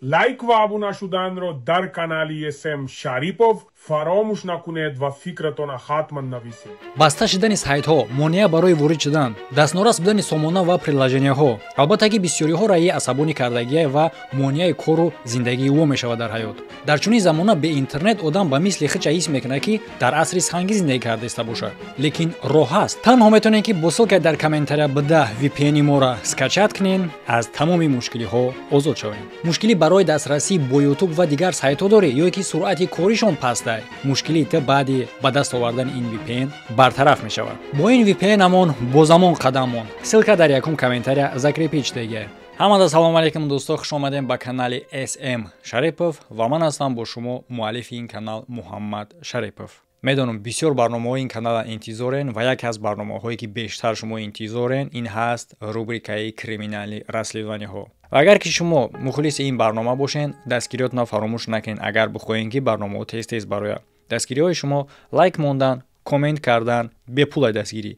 лайк ва абуна шуданро дар канали СМ Шарипов фаромӯш накунед ва фикратона хатман нависед. баста шидани сайтҳо, монеа барои ворид шудан, дастнорас будани сомона ва приложенияҳо, албатта ки бисёриҳо раи асабонӣ кардагия ва монеаи кору зиндагии ӯ мешавад дар ҳаёт. Дар чунин замона бе интернет одам ба мисли хича ҳис мекунад ки дар асри сангӣ зиндагӣ кардаиста бошад. Лекин роҳ ҳаст. Танҳо метавонед ки бо ссилка дар комментария буда VPN-и моро скачат кунед, аз тамоми мушкилиҳо озод шавед. Мушкилӣ барои дастрасӣ бо YouTube ва дигар сайтҳо доред ё ки суръати коришон паст аст? Мушкили та баъди ба даст овардан ин VPN бартараф мешавад. Бо ин VPN амон бо замон қадамон. Ссилка дар якум комментария закрепичтеги. Ҳамада салом алейкум дӯсто, хуш омадем ба канали SM Шарипов ва ман ҳастам бо шумо муаллифи ин канал Муҳаммад Шарипов. медонам бисёр барномаҳои ин канала интизорен ва яке аз барномаҳое ки бештар шумо интизорен ин ҳаст рубрикаи криминалӣ расследованиҳо. ва агар ки шумо мухлиси ин барнома бошен, дастгириётона фаромӯш накунед. Агар бихоҳед ки барномаҳо тез барояд, дастгириҳои шумо лайк мондан, коммент кардан, бепула дастгирӣ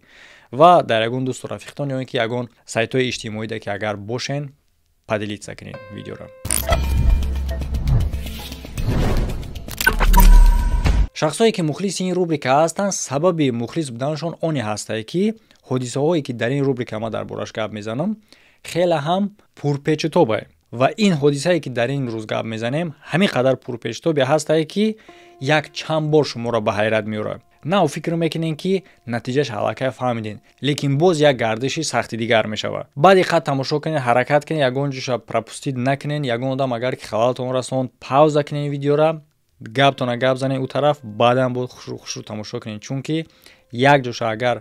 ва дар ягон дӯсту рафиқтон ё ин ки ягон сайтҳои иҷтимоида ки агар бошен падилитса кунед видеоро. шахсое ки мухлиси ин рубрика ҳастанд, сабаби мухлис буданашон оне ҳастае ки ҳодисаҳое ки дар ин рубрика ма дар бораш гап мезанам хеле ҳам пурпечутобе ва ин ҳодисае ки дар ин рӯз гап мезанем ҳамин қадар пурпечутобе ҳастае ки як чанд бор шуморо ба ҳайрат меорад. на фикр мекунем ки натиҷаш аллакай фаҳмидем, лекин боз як гардиши сахти дигар мешавад. баъди қад тамошо кунед, ҳаракат кунед, ягон ҷоша пропустид накунед. ягон одам агар ки халалтон расонд, пауза кунед видеора, гаптона гап занед ӯ тараф, баъдан бо хушрӯ тамошо кунед, чунки як ҷоша агар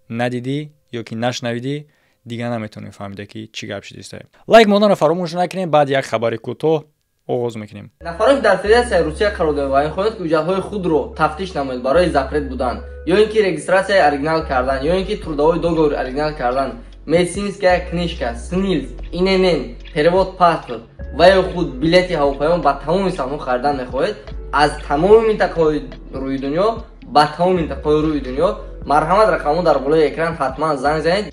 надидӣ ё ки нашнавидӣ, дигар наметавонем фаҳмиде ки чӣ гап шидиста. лайк монданро фаромӯш накунед. баъд як хабари кӯтоҳ оғоз мекунем. нафарон дар Федератсияи Русия қарор доранд ва мехоҳанд ки ҳуҷҷатҳои худро тафтиш намоянд барои запрет будан ё ин ки регистратсияи оригинал кардан ё ин ки трудовой договор оригинал кардан, медицинская книжка, СНИЛС, ИНН, перевод паспорт ва ё худ билети ҳавопаймо ба тамоми самҳо харидан мехоҳед. аз тамоми минтақаҳои рӯи дунё ба тамоми минтақаҳои рӯи дунё марҳамат рақамҳо дар болои экран ҳатман занг занед.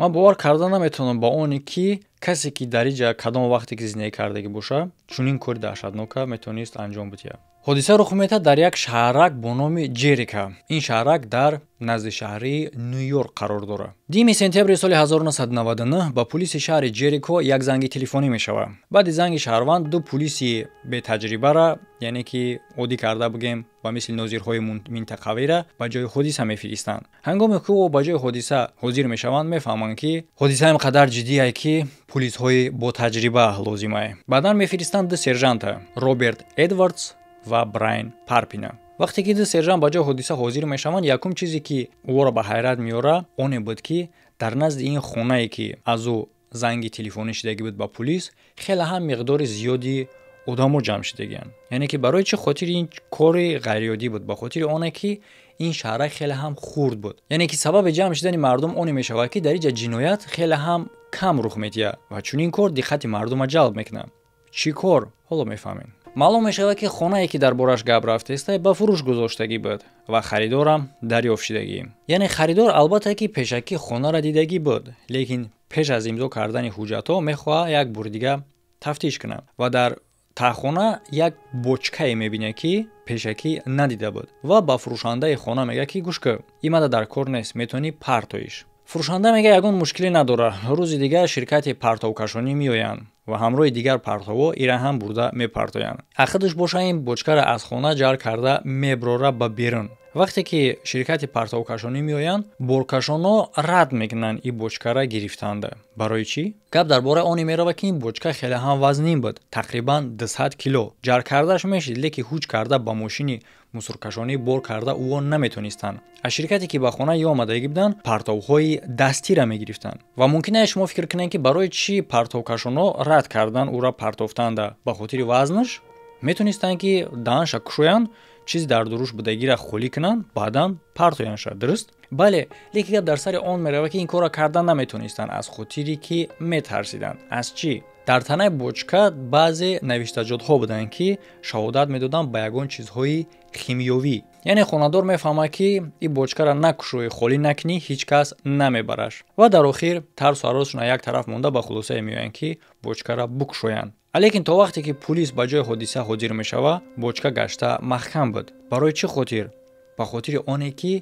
ман бовар карда наметавонам ба оне ки касе ки дар инҷа кадом вақте ки зиндагӣ кардагӣ боша, чунин кори даҳшатнока метавонист анҷом бидиҳад. ҳодиса рух меояд дар як шаҳрак бо номи Ҷерика. ин шаҳрак дар назди шаҳри Нью-Йорк қарор дорад. 10 сентябри соли 1999 ба полиси шаҳри Ҷерико як занги телефонӣ мешавад. баъди занги шаҳрванд ду полиси бетаҷрибара, яъне ки одӣ карда бугем ба мисли нозирҳои минтақавира ба ҷои ҳодиса мефиристанд. ҳангоме ки ӯ ба ҷои ҳодиса ҳозир мешаванд, мефаҳманд ки ҳодиса ин қадар ҷиддие ки полисҳои ботаҷриба лозимае. баъдан мефиристанд ду сержанта, Роберт Эдвардс ва Брайан Парпина. вақте ки ду сержант ба ҷои ҳодиса ҳозир мешаванд, якум чизе ки ӯро ба ҳайрат меора оне буд ки дар назди ин хонае ки аз ӯ занги телефонӣ шидагӣ буд ба полис, хеле ҳам миқдори зиёди одамо ҷамъ шидагианд. яъне ки барои чӣ хотири ин кори ғайриоддӣ буд? ба хотири оне ки ин шаҳрак хеле ҳам хурд буд. яъне ки сабаби ҷамъ шидани мардум оне мешавад ки дар инҷа ҷиноят хеле ҳам кам рух медиҳад ва чунин кор диққати мардума ҷалб мекунад. чӣ кор? ҳоло мефаҳмем. маълум мешавад ки хонае ки дар бораш гап рафтаиста ба фурӯш гузоштагӣ буд ва харидорам дарёфт шидагӣ. яъне харидор албатта ки пешакӣ хонара дидагӣ буд, лекин пеш аз имзо кардани ҳуҷҷатҳо мехоҳад як бори дига тафтиш кунад ва дар таъхона як бочкае мебинад ки пешакӣ надида буд ва ба фурӯшандаи хона мега ки гӯшкӯ, имада дар кор нест, метавонӣ партоиш. фурӯшанда мега ягон мушкиле надорад. рӯзи дигар ширкати партовкашонӣ меоянд ва ҳамроҳи дигар партовҳо ира ҳам бурда мепартоянд. ақидуш боша ин бочкаро аз хона ҷар карда меброра ба берун. вақте ки ширкати партовкашонӣ меоянд, боркашонҳо рад мекунанд ин бочкаро гирифтанда. барои чӣ? гап дар бораи оне меравад ки ин бочка хеле ҳам вазнин буд, тақрибан 200 кило. ҷар кардаш мешид, лекин ҳуҷ карда ба мошини мусоркашонӣ бор карда ӯро наметонистанд. аз ширкате ки ба хона ё омадагӣ буданд, партовҳои дастиро мегирифтанд. ва мумкин аст шумо фикр кунед ки барои чӣ партовкашонҳо рад кардан ӯро партофтанда? ба хотири вазнаш? метонистанд ки даҳанша кушоянд, чизи дар дуруш будагиро холӣ кунанд, баъдан партоянша, дуруст? бале, лекин гап дар сари он меравад ки ин корро карда наметонистанд аз хотире ки метарсиданд. аз чӣ? дар танаи бочка баъзе навиштаҷотҳо буданд ки шаҳодат медоданд ба ягон чизҳои химиёвӣ. яъне хонадор мефаҳмад ки ин бочкаро накушоӣ, холӣ накунӣ, ҳеҷ кас намебараш. ва дар охир тарсу ҳаросшон як тараф монда ба хулосае меоянд ки бочкаро букушоянд. лекин то вақте ки пулис ба ҷои ҳодиса ҳозир мешавад, бочка гашта маҳкам буд. барои чӣ хотир? ба хотири оне ки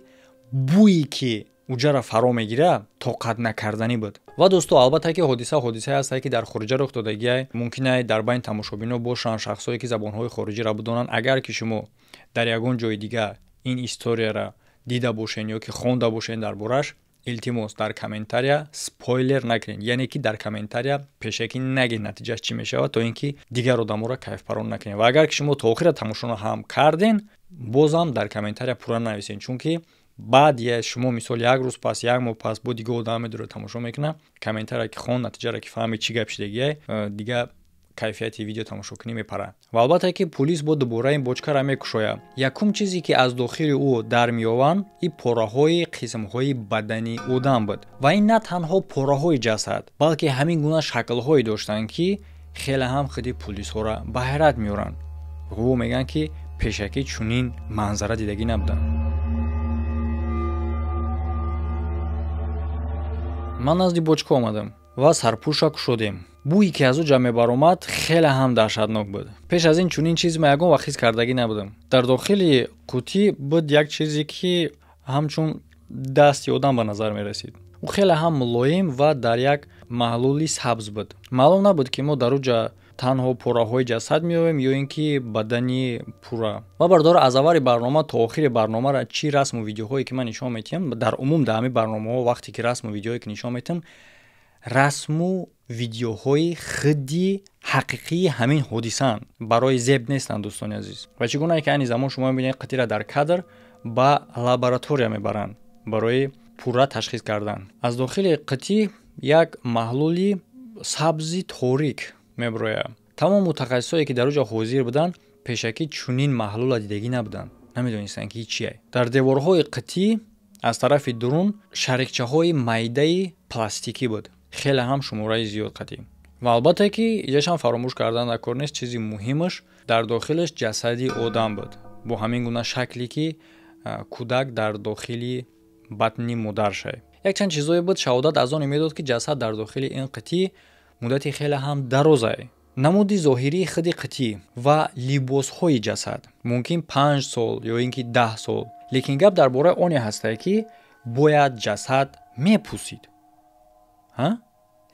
бӯи ки уҷаро фаро мегира тоқат накарданӣ буд. ва дӯсто, албатта ки ҳодисае ҳастад ки дар хориҷа рух додагиай, мумкин аст дар байни тамошобинон бошанд шахсое ки забонҳои хориҷиро бидонанд. агар ки шумо дар ягон ҷои дигар ин историяро дида бошед ё ки хонда бошед дар бораш, илтимос дар комментария спойлер накунед, яъне ки дар комментария пешакӣ нагед натиҷааш чӣ мешавад, то ин ки дигар одаморо кайфпарон накунед. ва агар ки шумо то охира тамошоно ҳам карден, бозам дар комментария пурра нависед, чунки баъд шумо мисол як рӯз пас, як моҳ пас бо дигар одам медоре тамошо мекунад, комментария ки хон, натиҷаро ки фаҳмид чӣ гап шудагиай, дигар кайфияти видео тамошокунӣ мепарад. ва албатта ки пулис бо дубора ин бочкаро мекушояд. якум чизе ки аз дохили ӯ дар меёванд, ин пораҳои қисмҳои бадани одам буд. ва ин на танҳо пораҳои ҷасад, балки ҳамин гуна шаклҳое доштанд ки хеле ҳам худи пулисҳоро ба ҳайрат меоранд. ӯ мегӯянд ки пешакӣ чунин манзара дидагӣ набуданд. ман назди бочка омадам ва сарпӯша кушодем. бӯи ки аз ӯ ҷамъ мебаромад хеле ҳам даҳшатнок буд. пеш аз ин чунин чиз ман ягон вақт ҳис кардагӣ набудам. дар дохили қутӣ буд як чизе ки ҳамчун дасти одам ба назар мерасид. ӯ хеле ҳам мулоим ва дар як маҳлули сабз буд. маълум набуд ки мо дар ӯ ҷа танҳо пораҳои ҷасад меёбем ё ин ки бадани пурра. ва бардор аз аввали барнома то охири барномаро чӣ расму видеоҳое ки ман нишон метиҳам, дар умум дар ҳамин барномаҳо вақте ки расму видеоҳое ки нишон метиҳам, расму видеоҳои худи ҳақиқии ҳамин ҳодисаанд, барои зеб нестанд дӯстони азиз. ва чӣ гунае ки айни замон шумо мебинед қитира дар кадр ба лаборатория мебаранд барои пурра ташхис кардан. аз дохили қитӣ як маҳлули сабзи торик мебарояд. тамом мутахассисое ки дар ӯ ҷо ҳозир буданд, пешакӣ чунин маҳлула дидагӣ набуданд, намедонистанд ки чие. дар деворҳои қитӣ аз тарафи дурун шарикчаҳои майдаи пластикӣ буд, хеле ҳам шумораи зиёд қадим. ва албатта ки иҷашам фаромӯш кардан накор нест, чизи муҳимаш дар дохилаш ҷасади одам буд, бо ҳамин гуна шакле ки кӯдак дар дохили батни модаршай. якчанд чизое буд шаҳодат аз он медод ки ҷасад дар дохили ин қитӣ муддати хеле ҳам дарозай. намуди зоҳирии худи қитӣ ва либосҳои ҷасад мумкин 5 сол ё ин ки 10 сол, лекин гап дар бораи оне ҳастад ки бояд ҷасад мепӯсид,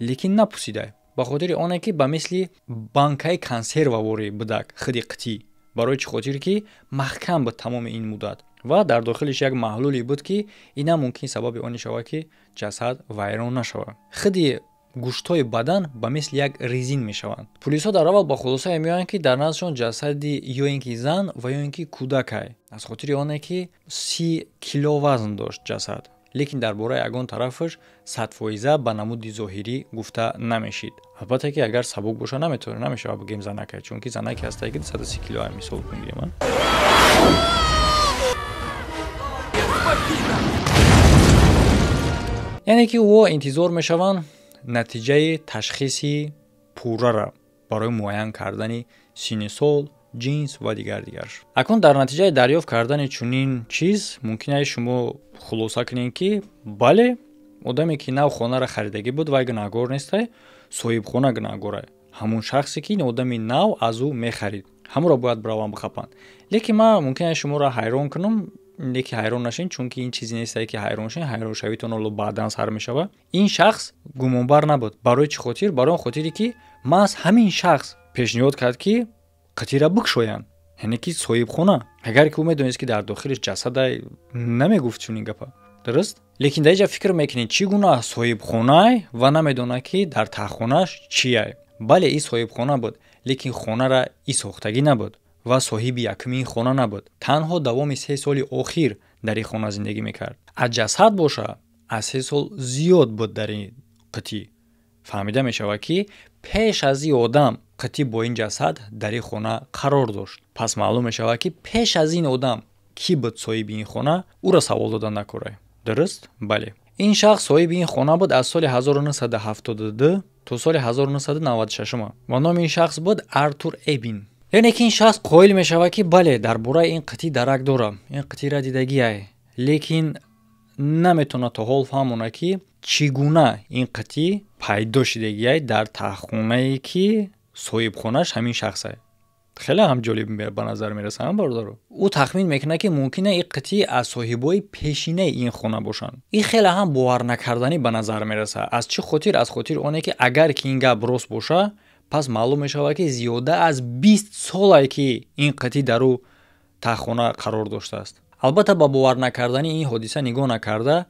лекин напӯсидай, ба хотири оне ки ба мисли банкаи консервавори будак худи қитӣ. барои чӣ хотир ки маҳкам буд тамоми ин муддат ва дар дохилиш як маҳлуле буд ки ина мумкин сабаби оне шавад ки ҷасад вайрон нашавад. худи гӯштҳои бадан ба мисли як резин мешаванд. пулисҳо дар аввал ба хулосае меоянд ки дар наздашон ҷасади ё ин ки зан ва ё ин ки кӯдакай, аз хотири оне ки 30 кило вазн дошт ҷасад, лекин дар бораи ягон тарафаш 100% ба намуди зоҳирӣ гуфта намешид. албатта ки агар сабук боша намешавад бигем занакай, чунки занаке ҳастае ки 130 кило мисол кунем. яъне ки ӯ интизор мешаванд натиҷаи ташхиси пуррара барои муайян кардани синни сол, ҷинс ва дигарш. акун дар натиҷаи дарёфт кардани чунин чиз мумкин аст шумо хулоса кунед ки бале, одаме ки нав хонаро харидагӣ буд вай гунаҳгор нестай, соҳибхона гунаҳгорай. ҳамун шахсе ки одами нав аз ӯ мехарид, ҳамуро бояд браван бихапанд. лекин ман мумкин аст шуморо ҳайрон кунам, леки ҳайрон нашин, чунки ин чизе нестае ки ҳайрон шин, ҳайроншавитон оло баъдан сар мешавад. ин шахс гумонбар набуд. барои чӣ хотир? барои он хотире ки маҳз ҳамин шахс пешниҳод кард ки қитира букушоянд, яъне ки соҳибхона. агар ки ӯ медонист ки дар дохилиш ҷасадай, намегуфт чунин гапа, дуруст? лекин дар ин ҷа фикр мекунед чӣ гуна соҳибхонае ва намедонад ки дар таххонаш чие. бале ин соҳибхона буд, лекин хонара ин сохтагӣ набуд ва соҳиби якуми ин хона набуд. танҳо давоми 3 соли охир дар ин хона зиндагӣ мекард. аз ҷасад боша аз 3 сол зиёд буд дар ин қитӣ. фаҳмида мешавад ки пеш аз ин одам қитӣ бо ин ҷасад дар ин хона қарор дошт. пас маълум мешавад ки пеш аз ин одам кӣ буд соҳиби ин хона, ӯро савол дода накорай. дуруст? бале. ин шахс соҳиби ин хона буд аз соли 1972 то соли 1996 ва номи ин шахс буд Артур Эбин. яъне ки ин шахс қоил мешавад ки бале дар бораи ин қитъи дарак дорам, ин қитъиро дидагиай, лекин наметавонад то ҳол фаҳмонад ки чӣ гуна ин қитъи пайдо шидагиай дар таҳхонае ки соҳибхонаш ҳамин шахсае. хеле ҳам ҷолиб ба назар мерасад бардоро. ӯ тахмин мекунад ки мумкин аст ин қитъи аз соҳибои пешинаи ин хона бошанд. ин хеле ҳам боварнакарданӣ ба назар мерасад. аз чӣ хотир? аз хотир оне ки агар ки ин гап рост боша, пас маълум мешавад ки зиёда аз 20 солае ки ин қитъи дар ӯ таҳхона қарор доштааст. албатта ба боварнакардани ин ҳодиса нигоҳ накарда,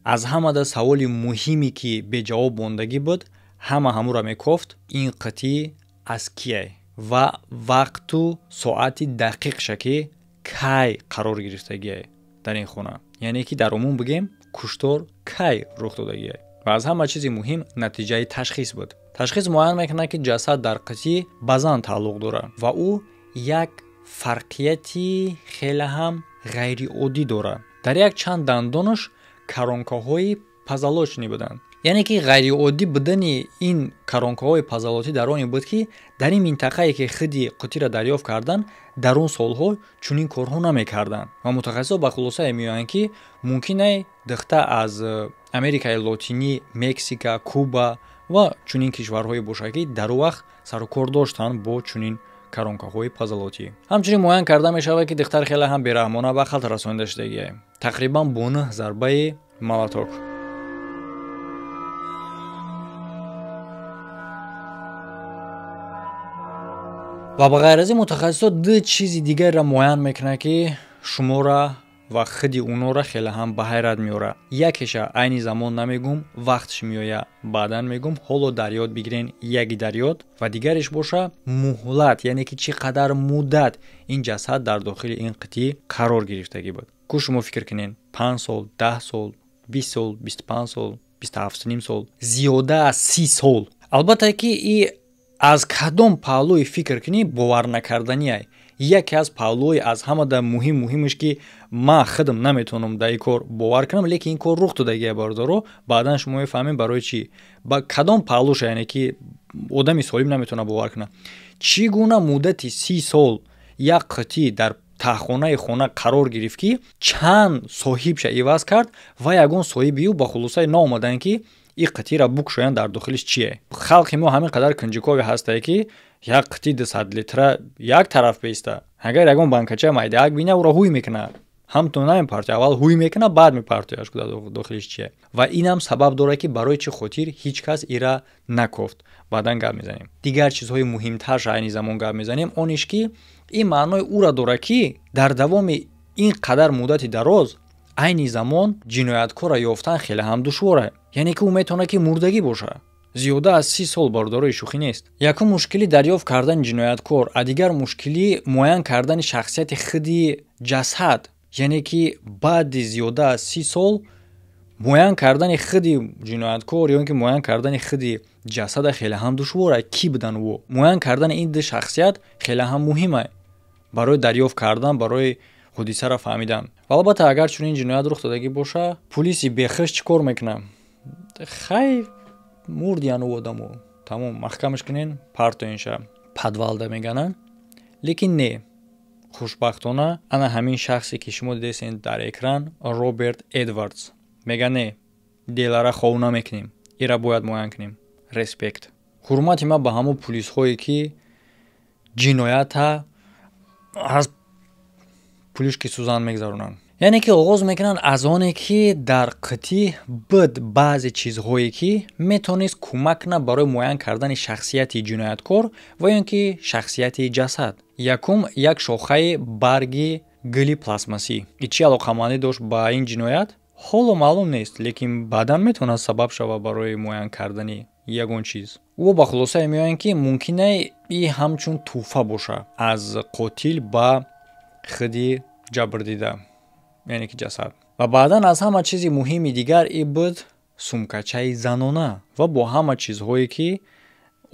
аз ҳамада саволи муҳиме ки беҷавоб мондагӣ буд, ҳамаро мекофт ин қитъи аз кие ва вақту соати дақиқша ки кай қарор гирифтагиай дар ин хона. яъне ки дар умум бигем куштор кай рух додагиай. ва аз ҳама чизи муҳим натиҷаи ташхис буд. ташхис муайян мекунад ки ҷасад дар қитъи ба зан тааллуқ дорад ва ӯ як фарқияти хеле ҳам ғайриоддӣ дорад. дар як чанд дандонаш каронкаҳои пазалочни буданд. яъне ки ғайриоддӣ будани ин каронкаҳои пазалотӣ дар он буд ки дар ин минтақае ки хиди қитъиро дарёфт карданд, дар он солҳо чунин корҳо намекарданд. ва мутахассисон ба хулосае меоянд ки мумкин аст духта аз Америкаи Лотинӣ, Мексика, Куба ва чунин кишварҳое бошад ки дар он вақт сарукор доштанд бо чунин каронкаҳои пазалотӣ. ҳамчунин муайян карда мешавад ки духтар хеле ҳам бераҳмона ба халт расонида шудагиай. тақрибан бо 9 зарбаи молоток. ва ба ғайр аз ин мутахассисон ду чизи дигареро муайян мекунад ки шуморо ва хиди онҳоро хеле ҳам ба ҳайрат меорад. якеша айни замон намегум, вақтш меоя баъдан мегум, ҳоло дар ёд бигирен яки дар ёд. ва дигареш боша муҳлат, яъне ки чӣ қадар муддат ин ҷасад дар дохили ин қитъи қарор гирифтагӣ буд. ку шумо фикр кунед 5 сол, 10 сол, 20 сол, 25 сол, 27 сол, зиёда аз 30 сол. албатта ки и аз кадом паҳлӯи фикр кунӣ боварнакарданияй. яке аз паҳлӯи аз ҳамада муҳимаш ки ман худам наметавонам дар ин кор бовар кунам, лекин ин кор рух додагиай бардоро, баъдан шумо мефаҳмед барои чӣ. ба кадом паҳлӯша, яъне ки одами солим наметавонад бовар кунад. чӣ гуна муддати 30 сол як қитъи дар таҳхонаи хона қарор гирифт ки чанд соҳибша иваз кард ва ягон соҳиби ӯ ба хулосае наомаданд ки ин қитъиро букшоянд дар дохилиш чие. халқи мо ҳамин қадар кунҷукове ҳастае ки як қитъи 200 литра як тараф беиста. агар ягон банкача майдаак бина ӯро ҳуй мекуна, ҳамтон намепартӣ, аввал ҳуй мекуна, баъд мепартояш ки дохилиш чие. ва инам сабаб дорад ки барои чӣ хотир ҳеҷ кас ира накофт. баъдан гап мезанем. дигар чизҳои муҳимтарша айни замон гап мезанем, ониш ки ин маънои ӯро дорад ки дар давоми ин қадар муддати дароз айни замон ҷинояткорро ёфтан хеле ҳам душворе. яъне ки ӯ метавонад ки мурдагӣ бошад. зиёда аз 30 сол бардорои шӯхӣ нест. якум мушкили дарёфт кардани ҷинояткор, а дигар мушкили муайян кардани шахсияти худи ҷасад. яъне ки баъди зиёда аз 30 сол муайян кардани худи ҷинояткор ё ин ки муайян кардани худи ҷасада хеле ҳам душвора. ки будан ӯ? муайян кардани ин ду шахсият хеле ҳам муҳима барои дарёфт кардан, барои ҳодисаро фаҳмидан. ва албатта агар чунин ҷиноят рух додагӣ боша, пулиси бехуш чӣ кор мекунад? хай мурдиян ӯ одамо, тамом маҳкамаш кунен, партоинша падвалда меганан. лекин не, хушбахтона ана ҳамин шахсе ки шумо дидесен дар экран, Роберт Эдвардс, мега не, делара хов намекунем, ира бояд муайян кунем. респект. ҳурмати ман ба ҳамо пулисҳое ки ҷиноята аз пулишки сӯзан мегзаронанд. яъне ки оғоз мекунанд аз оне ки дар қитъи буд баъзе чизҳое ки метавонист кӯмак кунад барои муайян кардани шахсияти ҷинояткор ва ё ин ки шахсияти ҷасад. якум, як шохаи барги гули пластмасӣ. и чӣ алоқамандӣ дошт ба ин ҷиноят? ҳоло маълум нест, лекин баъдан метавонад сабаб шавад барои муайян кардани ягон чиз. ӯ ба хулосае меоянд ки мумкина и ҳамчун тӯҳфа боша аз қотил ба худи ҷабрдида, яъне ки ҷасад. ва баъдан аз ҳама чизи муҳими дигар и буд сумкачаи занона ва бо ҳама чизҳое ки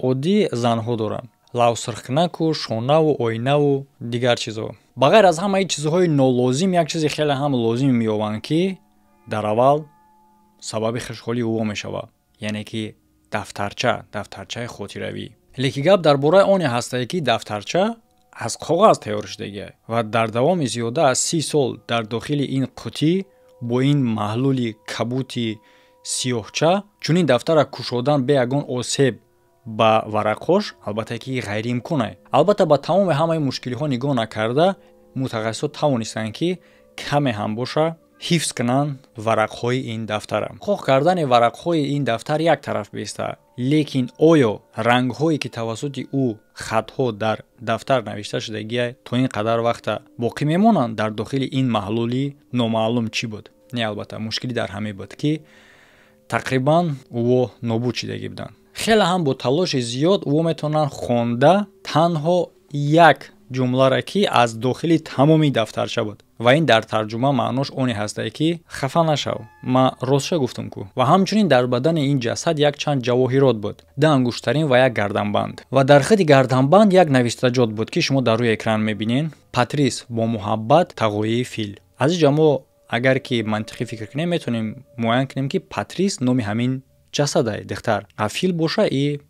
оддӣ занҳо доранд. лавсурхкунаку шонаву оинаву дигар чизҳо. ба ғайр аз ҳамаи чизҳои нолозим, як чизи хеле ҳам лозим меёбанд ки дар аввал сабаби хушҳолии ӯ мешавад, яъне ки дафтарчаи хотиравӣ. лекин гап дар бораи оне ҳастае ки дафтарча аз коғаз тайёр шудагӣ ва дар давоми зиёда аз 30 сол дар дохили ин қутӣ бо ин маҳлули кабути сиёҳча чунин дафтара кушодан бе ягон осеб ба варақҳош албатта ки ғайриимкон аст. Албатта ба тамоми ҳамаи мушкилиҳо нигоҳ накарда мутахассисо тавонистанд ки каме ҳам боша ҳифз кунанд варақҳои ин дафтара. хоҳ кардани варақҳои ин дафтар як тараф беста, лекин оё рангҳое ки тавассути ӯ хатҳо дар дафтар навишта шудагӣ то ин қадар вақта боқӣ мемонанд дар дохили ин маҳлули номаълум чӣ буд? Не, албатта мушкилӣ дар ҳамин буд ки тақрибан ӯ нобуд шудагӣ буданд. хеле ҳам бо талоши зиёд ӯ метавонанд хонда танҳо як ҷумларо ки аз дохили тамоми дафтарча буд ва ин дар тарҷума маънош оне ҳастае ки хафа нашав, ман ростша гуфтам ку. ва ҳамчунин дар бадани ин ҷасад як чанд ҷавоҳирот буд, 2 ангуштарин ва як гарданбанд. ва дар хити гарданбанд як навистаҷот буд ки шумо дар рӯи экран мебинед: Патрис бо муҳаббат тағоии фил. аз ин ҷамо агар ки мантиқӣ фикр кунем метавонем муайян кунем ки Патрис номи ҳамин ҷасадай духтар, а фил боша и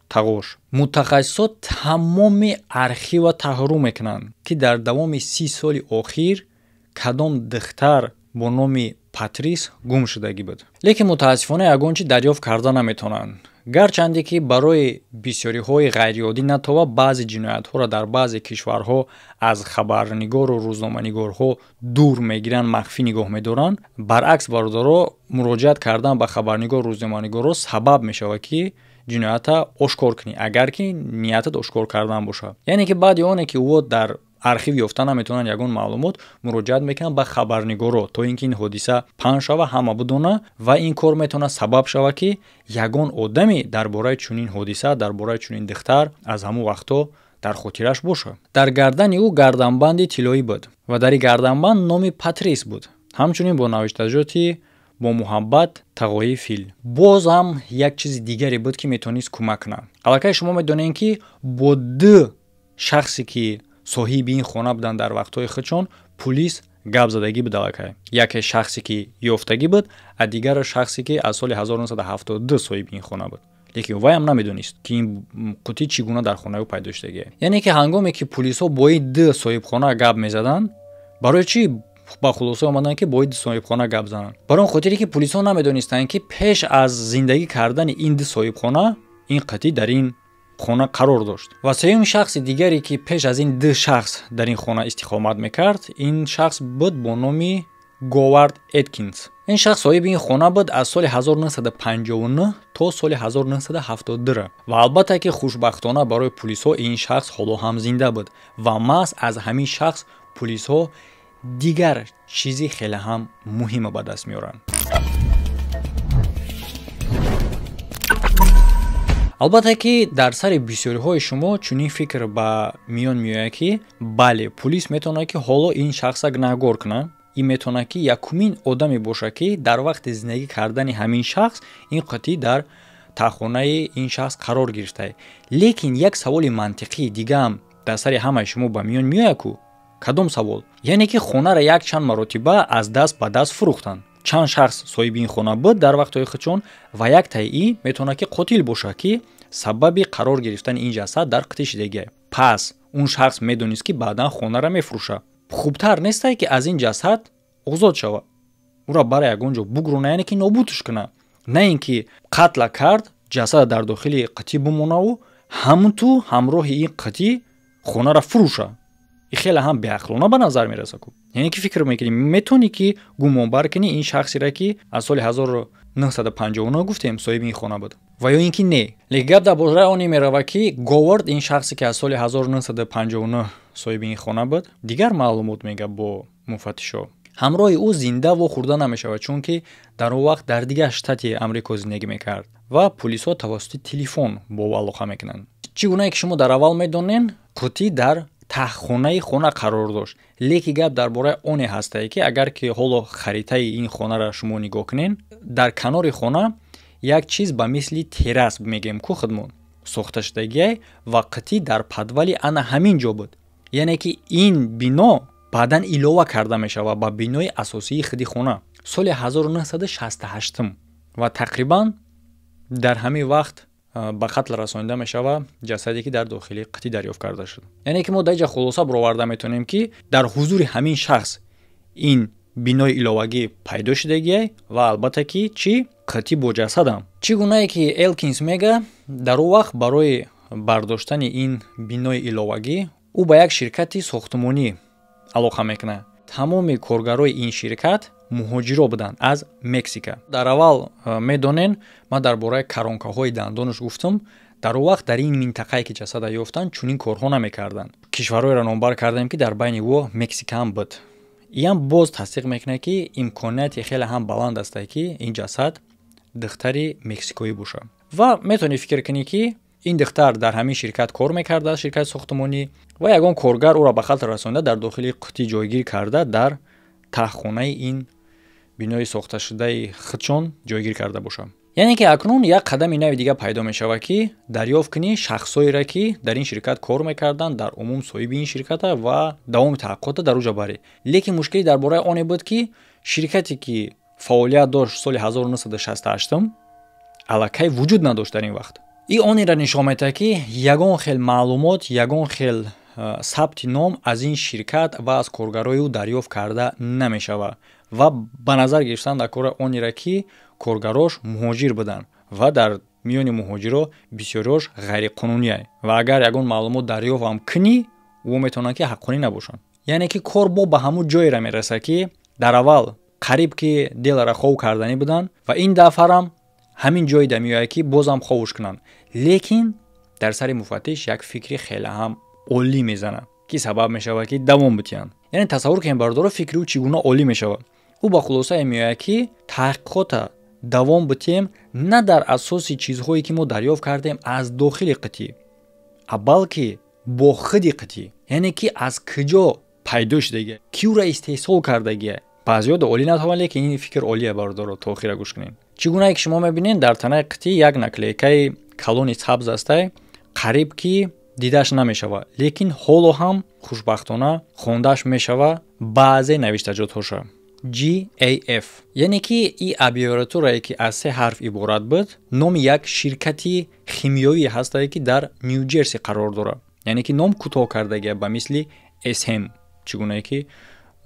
тағош. мутахассисо тамоми архива таҳриру мекунанд ки дар давоми 30 соли охир кадом духтар бо номи Патрис гум шудагӣ буд. лекин мутаассифона ягон чиз дарёфт карда наметавонанд. гарчанде ки барои бисёриҳои ғайриоддӣ натова баъзе ҷиноятҳоро дар баъзе кишварҳо аз хабарнигору рӯзноманигорҳо дур мегиранд, махфӣ нигоҳ медоранд, баръакс бародаро муроҷиат кардан ба хабарнигор рӯзноманигорҳо сабаб мешавад ки ҷиноята ошкор кунӣ, агар ки ниятат ошкор кардан бошад. яъне ки баъди оне ки ӯ дар архив ёфта наметавонанд ягон маълумот, муроҷиат мекунанд ба хабарнигоро то ин ки ин ҳодиса паҳн шава, ҳама бидона ва ин кор метавонад сабаб шавад ки ягон одаме дар бораи чунин ҳодиса, дар бораи чунин духтар аз ҳамон вақтҳо дар хотираш бошад. дар гардани ӯ гарданбанди тиллоӣ буд ва дар ин гарданбанд номи Патрис буд, ҳамчунин бо навиштаҷоти бо муҳаббат тағоии фил. боз ҳам як чизи дигаре буд ки метавонист кӯмак кунад. аллакай шумо медонед ки бо 2 шахсе ки соҳиби ин хона буданд дар вақтҳои худшон пулис гап задагӣ буд. аллакай яке шахсе ки ёфтагӣ буд, а дигаре шахсе ки аз соли 1972 соҳиби ин хона буд, лекин вай ҳам намедонист ки ин қутӣ чӣ гуна дар хонаи ӯ пайдо шудагӣ. яъне ки ҳангоме ки пулисҳо бо ин 2 соҳибхона гап мезаданд, барои чӣ ба хулоса омаданд ки бо ин 2 соҳибхона гап зананд? барои он хотире ки пулисҳо намедонистанд ки пеш аз зиндагӣ кардани ин 2 соҳибхона ин қутӣ дар ин хона қарор дошт. ва сеюми шахси дигаре ки пеш аз ин 2 шахс дар ин хона истиқомат мекард, ин шахс буд бо номи Говард Эткинс. ин шахс соҳиби ин хона буд аз соли 1959 то соли 1972 ва албатта ки хушбахтона барои пулисҳо ин шахс ҳоло ҳам зинда буд ва маҳз аз ҳамин шахс пулисҳо дигар чизи хеле ҳам муҳима ба даст меоранд. албатта ки дар сари бисёриҳои шумо чунин фикр ба миён меояд ки бале пулис метавонад ки ҳоло ин шахса гунаҳгор кунад, ин метавонад ки якумин одаме бошад ки дар вақти зиндагӣ кардани ҳамин шахс ин қутӣ дар таҳхонаи ин шахс қарор гирифтааст. лекин як саволи мантиқии дигаам дар сари ҳамаи шумо ба миён меояд ку? кадом савол? яъне ки хонара як чанд маротиба аз даст ба даст фурӯхтанд. чанд шахс соҳиби ин хона буд дар вақтҳои худшон ва як таъин метавонад ки қотил бошад ки сабаби қарор гирифтани ин ҷасад дар қутӣ шудагӣ. пас он шахс медонист ки баъдан хонара мефурӯшад. хубтар нестае ки аз ин ҷасад озод шавад, ӯро барои ягон ҷо бугрона, яъне ки нобудш кунад, на ин ки қатла кард ҷасада дар дохили қутӣ бимонаву ҳамту ҳамроҳи ин қутӣ хонара фурӯшад. ин хеле ҳам беақлона ба назар мерасад ку. яъне ки фикр мекунӣ метавонӣ ки гумонбар кунӣ ин шахсеро ки аз соли 1959 гуфтем соҳиби ин хона буд ва ё ин ки не. лекин гап дар бораи оне меравад ки Говард ин шахсе ки аз соли 1959 соҳиби ин хона буд дигар маълумот мегӯяд бо муфаттишо. ҳамроҳи ӯ зинда вохӯрда намешавад, чунки дар он вақт дар дигар штати Амрико зиндагӣ мекард ва пулисҳо тавассути телефон бо ӯ алоқа мекунанд. чӣ гунае ки шумо дар аввал медонед, қутӣ дар таҳхонаи хона қарор дошт. лекин гап дар бораи оне ҳастае ки агар ки ҳоло харитаи ин хонара шумо нигоҳ кунед, дар канори хона як чиз ба мисли террас мегем ку худмон сохта шудагиай ва қутӣ дар падвали ана ҳамин ҷо буд. яъне ки ин бино баъдан илова карда мешавад ба бинои асосии худи хона соли 1968 ва тақрибан дар ҳамин вақт ба қатл расонида мешавад ҷасаде ки дар дохили қитӣ дарёфт карда шуд. Яъне ки мо дар ин ҷа хулоса бароварда метавонем ки дар ҳузури ҳамин шахс ин бинои иловагӣ пайдо шудагиай ва албатта ки чӣ қитӣ бо ҷасадам. Чӣ гунае ки Элкинс мега дар он вақт барои бардоштани ин бинои иловагӣ ӯ ба як ширкати сохтмонӣ алоқа мекунад. Тамоми коргарои ин ширкат муҳоҷиро буданд аз Мексика. Дар аввал медонен ман дар бораи каронкаҳои дандонаш гуфтам. Дар он вақт дар ин минтақае ки ҷасада ёфтанд чунин корҳо намекарданд. Кишварҳоеро номбар кардем ки дар байни во Мексика ҳам буд. Ин боз тасдиқ мекунад ки имконияти хеле ҳам баланд аст ки ин ҷасад духтари мексикоӣ бошад. Ва метавонӣ фикр кунӣ ки ин духтар дар ҳамин ширкат кор мекарда, ширкати сохтмонӣ, ва ягон коргар ӯро ба қатл расонида дар дохили қутӣ ҷойгир карда дар таҳхонаи ин бинои сохташудаи худшон ҷойгир карда бошад. Яъне ки акнун як қадами нави дига пайдо мешавад ки дарёфт кунӣ шахсоеро ки дар ин ширкат кор мекарданд, дар умум соҳиби ин ширката ва давоми таҳқиқота дар уҷа барӣ. Лекин мушкили дар бораи оне буд ки ширкате ки фаъолият дошт соли 1968 аллакай вуҷуд надошт дар ин вақт. ин онеро нишон медиҳад ки ягон хел маълумот, ягон хел сабти ном аз ин ширкат ва аз коргарои ӯ дарёфт карда намешавад ва ба назар гирифтан дар кори онеро ки коргарош муҳоҷир буданд ва дар миёни муҳоҷиро бисёриёш ғайриқонунӣ ва агар ягон маълумот дарёфт ҳам кунӣ ӯ метавонад ки ҳаққонӣ набошанд. Яъне ки кор бо ба ҳамун ҷоеро мерасад ки дар аввал қариб ки деларо хов карданӣ буданд ва ин дафъарам ҳамин ҷоида меояд ки бозам ховуш кунанд. Лекин дар сари муфаттиш як фикри хеле ҳам олӣ мезанад ки сабаб мешавад ки давом битиҳанд. Яъне тасаввур кунем бардора фикри ӯ чӣ гуна олӣ мешавад. ӯ ба хулосае меояд ки таҳқиқота давом битиҳем на дар асоси чизҳое ки мо дарёфт кардем аз дохили қитӣ, балки бо худи қитӣ. Яъне ки аз куҷо пайдо шудагия, ки ӯро истеҳсол кардагия. Баъзиёда олӣ натавонанд, лекин ин фикр олия бардора. То охира гӯш кунед. Чӣ гунае ки шумо мебинед дар танаи қитӣ як наклейкаи калони сабз астае, қариб ки дидааш намешавад, лекин ҳоло ҳам хушбахтона хондааш мешавад баъзе навиштаҷотҳоша. GAF. Яъне ки ин аббревиатурае ки аз 3 ҳарф иборат буд, номи як ширкати химиёвӣ ҳастае ки дар Нью-Ҷерси қарор дорад. Яъне ки ном кӯтоҳ кардагия ба мисли SM. Чӣ гунае ки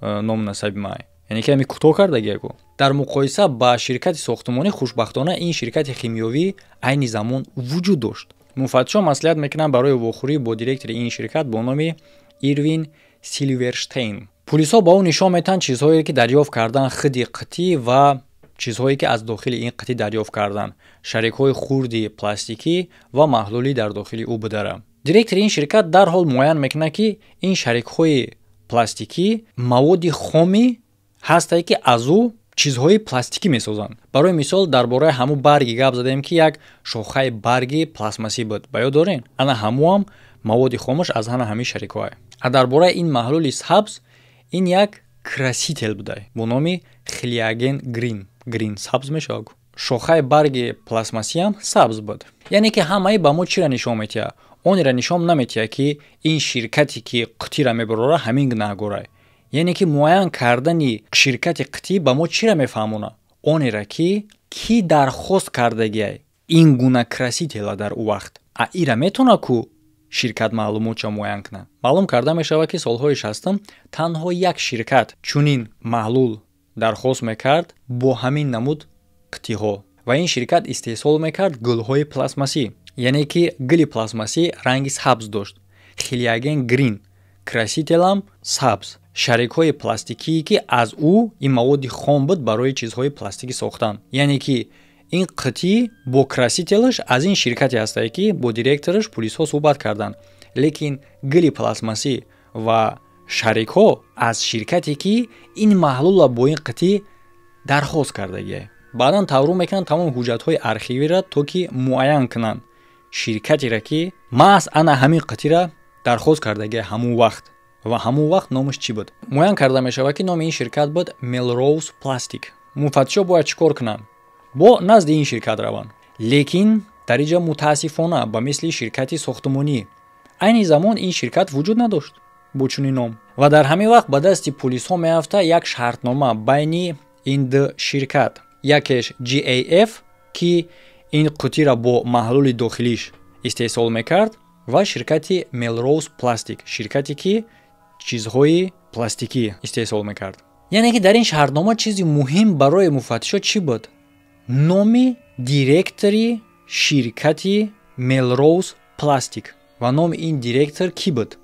ном насаби май. Яъне ки ҳами кӯтоҳ кардагиаку. Дар муқоиса ба ширкати сохтмонӣ хушбахтона ин ширкати химиёвӣ айни замон вуҷуд дошт. муфаттишон маслиҳат мекунанд барои вохӯрӣ бо директори ин ширкат бо номи Ирвин Силверштейн. Полисҳо ба ӯ нишон метаҳанд чизҳое ки дарёфт кардан худи қитӣ ва чизҳое ки аз дохили ин қитӣ дарёфт карданд, шарикҳои хурди пластикӣ ва маҳлулӣ дар дохили ӯ будара. Директори ин ширкат дарҳол муайян мекунад ки ин шарикҳои пластикӣ маводи хоми ҳастае ки аз ӯ чизҳои пластикӣ месозанд. Барои мисол дар бораи ҳамун барги гап задем ки як шохаи барги пластмасӣ буд. Ба ёд дорен? Ана ҳамуам маводи хомаш аз ҳамин шарикҳои. А дар бораи ин маҳлули сабз, ин як красител буда бо номи Хлиаген Грин. Грин сабз мешавад. Шохаи барги пластмасиам сабз буд. Яъне ки ҳамаи ба мо чиро нишон метиҳад? Онеро нишон наметиҳад ки ин ширкате ки қитиро мебарора ҳамин гунаҳгорай. Яъне ки муайян кардани ширкати қитӣ ба мо чиро мефаҳмонад? Онеро ки дархост кардагиай ин гуна краситела дар ӯ вақт. А ира метавонад ку ширкат маълумотша муайян кунад. Маълум карда мешавад ки солҳои 60 танҳо як ширкат чунин маҳлул дархост мекард бо ҳамин намуд қитиҳо ва ин ширкат истеҳсол мекард гулҳои пластмасӣ. Яъне ки гули пластмасӣ ранги сабз дошт. Хлиаген Грин, красителам сабз. Шарикҳои пластикие ки аз ӯ ин маводи хом буд барои чизҳои пластикӣ сохтан. Яъне ки ин қитӣ бо красителаш аз ин ширкате ҳастае ки бо директораш полисҳо суҳбат карданд. Лекин гули пластмасӣ ва шарикҳо аз ширкате ки ин маҳлула бо ин қитӣ дархост кардагиай. Баъдан тавру мекунанд тамоми ҳуҷҷатҳои архивиро то ки муайян кунанд ширкатеро ки маҳз ана ҳамин қитиро дархост кардагиай ҳамун вақт. Ва ҳамун вақт номаш чӣ буд? Муайян карда мешавад ки номи ин ширкат буд Melrose Plastic. Муфаттишҳо бояд чӣ кор кунанд? Бо назди ин ширкат раванд. Лекин дар инҷа мутаассифона ба мисли ширкати сохтмонӣ айни замон ин ширкат вуҷуд надошт бо чунин ном. Ва дар ҳамин вақт ба дасти полисҳо меафта як шартнома байни ин ду ширкат. Якеш GAF ки ин қутиро бо маҳлули дохилиш истеҳсол мекард ва ширкати Melrose Plastic, ширкате ки чизҳои пластикӣ истеҳсол мекард. яъне ки дар ин шаҳрнома чизи муҳим барои муфаттишот чӣ буд? номи директори ширкати Melrose Plastic ва номи ин директор кӣ буд?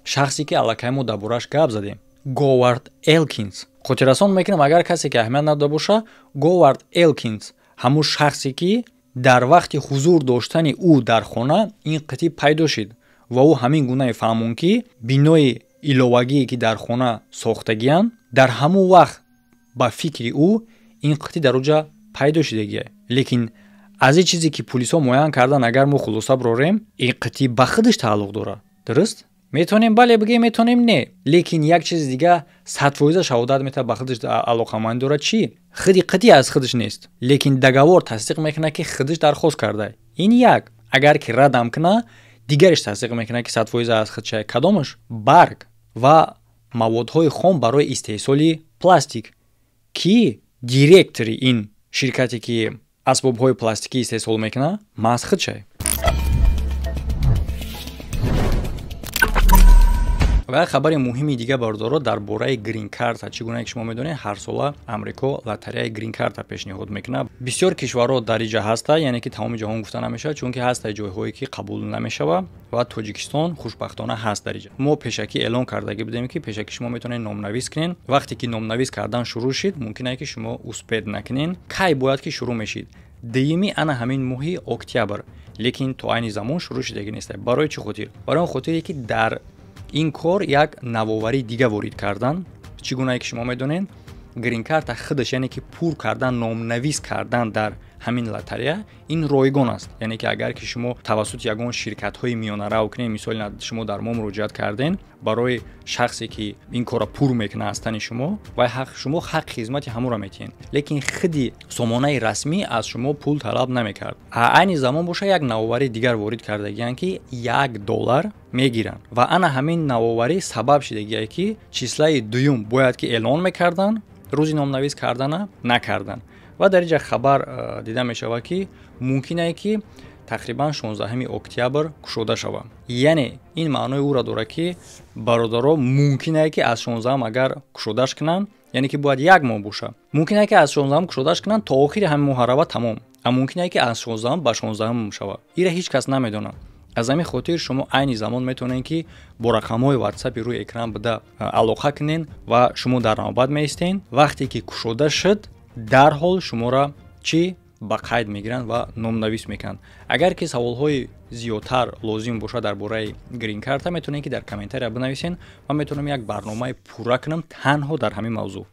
шахсе ки аллакай мо дар борааш гап задем. Говард Элкинс. хотиррасон мекунам агар касе ки аҳамият надода боша, Говард Элкинс ҳамун шахсе ки дар вақти ҳузур доштани ӯ дар хона ин қитӣ пайдо шуд ва ӯ ҳамин гуна фаҳмон ки бинои иловагие ки дар хона сохтагиянд дар ҳамун вақт ба фикри ӯ ин қитӣ дар оҷа пайдо шудагия. лекин аз ин чизе ки полисҳо муайян кардан агар мо хулоса брорем, ин қитӣ ба худаш тааллуқ дорад. дуруст? метонем бале бигем, метонем не. лекин як чизи дига 100% шаҳодат метавад ба худаш алоқамандӣ дорад. чӣ? худи қитӣ аз худаш нест, лекин договор тасдиқ мекунад ки худаш дархост карда. ин як. агар ки радам куна, дигариш тасдиқ мекунад ки 100% аз худаш. кадомаш? барг ва маводҳои хом барои истеҳсоли пластик. ки директори ин ширкате ки асбобҳои пластикӣ истеҳсол мекунад, маз худшай. ва хабари муҳими дига бардоро дар бораи грин карта. чӣ гуна ки шумо медонед, ҳар сола Амрико лотареяи грин карта пешниҳод мекунад. бисёр кишварҳо дар инҷа ҳаста, яъне ки тамоми ҷаҳон гуфта намешавад, чунки ҳаста ҷойҳое ки қабул намешавад ва Тоҷикистон хушбахтона ҳаст дар инҷа. мо пешакӣ эълон кардагӣ будем ки пешакӣ шумо метавонед номнавис кунед. вақте ки номнавис кардан шурӯъ шид, мумкин аст ки шумо успед накунед. кай бояд ки шурӯъ мешид? деюми ана ҳамин моҳи октябр, лекин то айни замон шурӯъ шудагӣ нест. барои чӣ хотир? барои он хотире ки дар ин кор як навоварӣ дига ворид кардан. чӣ гунае ки шумо медонед, грин карта худаш, яъне ки пур кардан, номнавис кардан дар ҳамин лотарея, ин ройгон аст. яъне ки агар ки шумо тавассути ягон ширкатҳои миёнарав кунед, мисоли шумо дар мо муроҷиат карден барои шахсе ки ин корро пур мекунад аз тани шумо, ва шумо ҳақ хизмати ҳамонро метиҳед, лекин худи сомонаи расмӣ аз шумо пул талаб намекард. айни замон боша як навоварӣ дигар ворид кардагиянд ки $1 мегиранд ва ана ҳамин навоварӣ сабаб шудагия ки числаи дуюм бояд ки эълон мекардан, рӯзи номнавис кардана накардан. ва дар инҷа хабар дида мешавад ки мумкин аст ки тақрибан 16 октябр кушода шавад. яъне ин маънои ӯро дорад ки бародаро мумкин аст ки аз 16 агар кушодаш кунанд, яъне ки бояд як моҳ боша. мумкин аст ки аз 16 кушодаш кунанд то охири ҳамин моҳ рава тамом. мумкин аст ки аз 16 ба 16 шавад. ира ҳеҷ кас намедонад. аз ҳамин хотир шумо айни замон метавонед ки бо рақамҳои WhatsApp рӯи экран буда алоқа кунед ва шумо дар навбат меистед. вақте ки кушода шуд, дарҳол шуморо чӣ ба қайд мегиранд ва номнавис мекунанд. агар ки саволҳои зиёдтар лозим боша дар бораи грин карта, метавонед ки дар комментария бинависед ва метавонам як барномаи пурра кунам танҳо дар ҳамин мавзӯъ.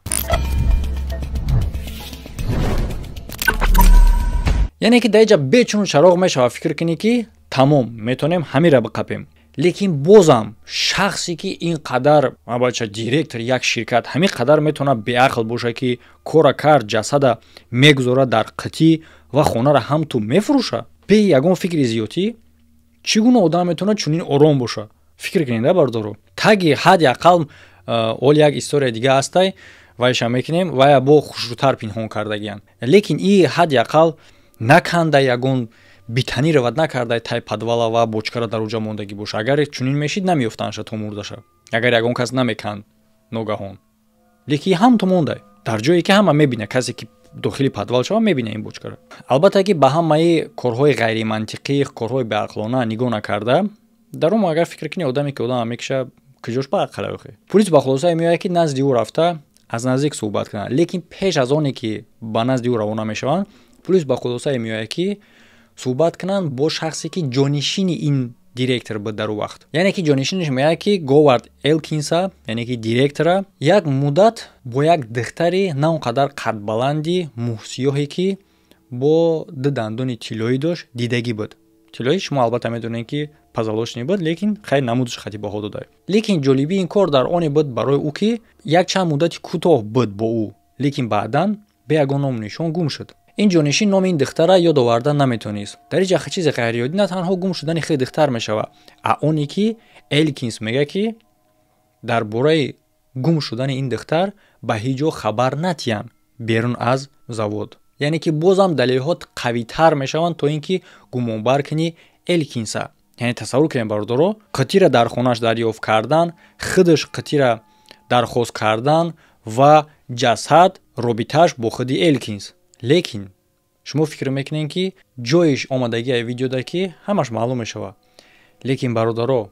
яъне ки дар инҷа бечунун чароғ мешавад фикр кунӣ ки тамом метавонем ҳамира биқапем. лекин бозам шахсе ки ин қадар абача директор як ширкат ҳамин қадар метавонад беақл боша ки кора кард, ҷасада мегузорад дар қитӣ ва хонара ҳамту мефурӯша бе ягон фикри зиёдӣ. чӣ гуна одам метавонад чунин ором боша? фикр кунед бардоро. таги ҳадди ақал ол як история дига ҳастай, вайша мекунем вая бо хушрӯтар пинҳон кардагиянд. лекин и ҳадди ақал наканда ягон битанӣ равад накарда тай падвала ва бочкара дар оҷа мондагӣ боша. агар чунин мешид намеёфтанша то мурдаша, агар ягон кас намеканд ногаҳон. лекин ҳамто мондай дар ҷое ки ҳама мебина, касе ки дохили падвал шава мебина ин бочкара. албатта ки ба ҳамаи корҳои ғайримантиқӣ, корҳои беақлона нигоҳ накарда, дар он агар фикр кунӣ одаме ки одам мекиша куҷош ба ақл охи. Полис ба хулосае меояд ки назди ӯ рафта аз наздик суҳбат кунад. лекин пеш аз оне ки ба назди ӯ равона мешаванд, полис ба хулосае меояд ки суҳбат кунанд бо шахсе ки ҷонишини ин директор буд дар ӯ вақт. яъне ки ҷонишиниш меояд ки Говард Элкинса, яъне ки директора, як муддат бо як духтари на он қадар қадбаланди мӯҳсиёҳе ки бо ду дандони тиллоӣ дошт дидагӣ буд. тиллоӣ шумо албатта медонед ки пазалошни буд, лекин хеле намудаш хати баҳо додай. лекин ҷолибии ин кор дар оне буд барои ӯ ки як чанд муддати кӯтоҳ буд бо ӯ, лекин баъдан бе ягон ному нишон гум шуд. ин ҷонишин номи ин духтара ёд овардан наметавонист. дар инҷа чизи ғайриёдӣ на танҳо гум шудани хеле духтар мешавад, а оне ки Элкинс мега ки дар бораи гум шудани ин духтар ба ҳеҷ ҷо хабар натиҳанд берун аз завод. یعنی که بازم دلیل‌ها قوی‌تر میشوند تا اینکه گمانبر کنی الکینس. یعنی تصور کنیم برادرها، قطعی را در خونش دریافت کردن، خودش قطعی را درخواست کردن و جسد رابطه‌اش با خود الکینس. لیکن شما فکر میکنین که جایش آمادگی ویدیو در که همش معلوم میشوه. لیکن برادرها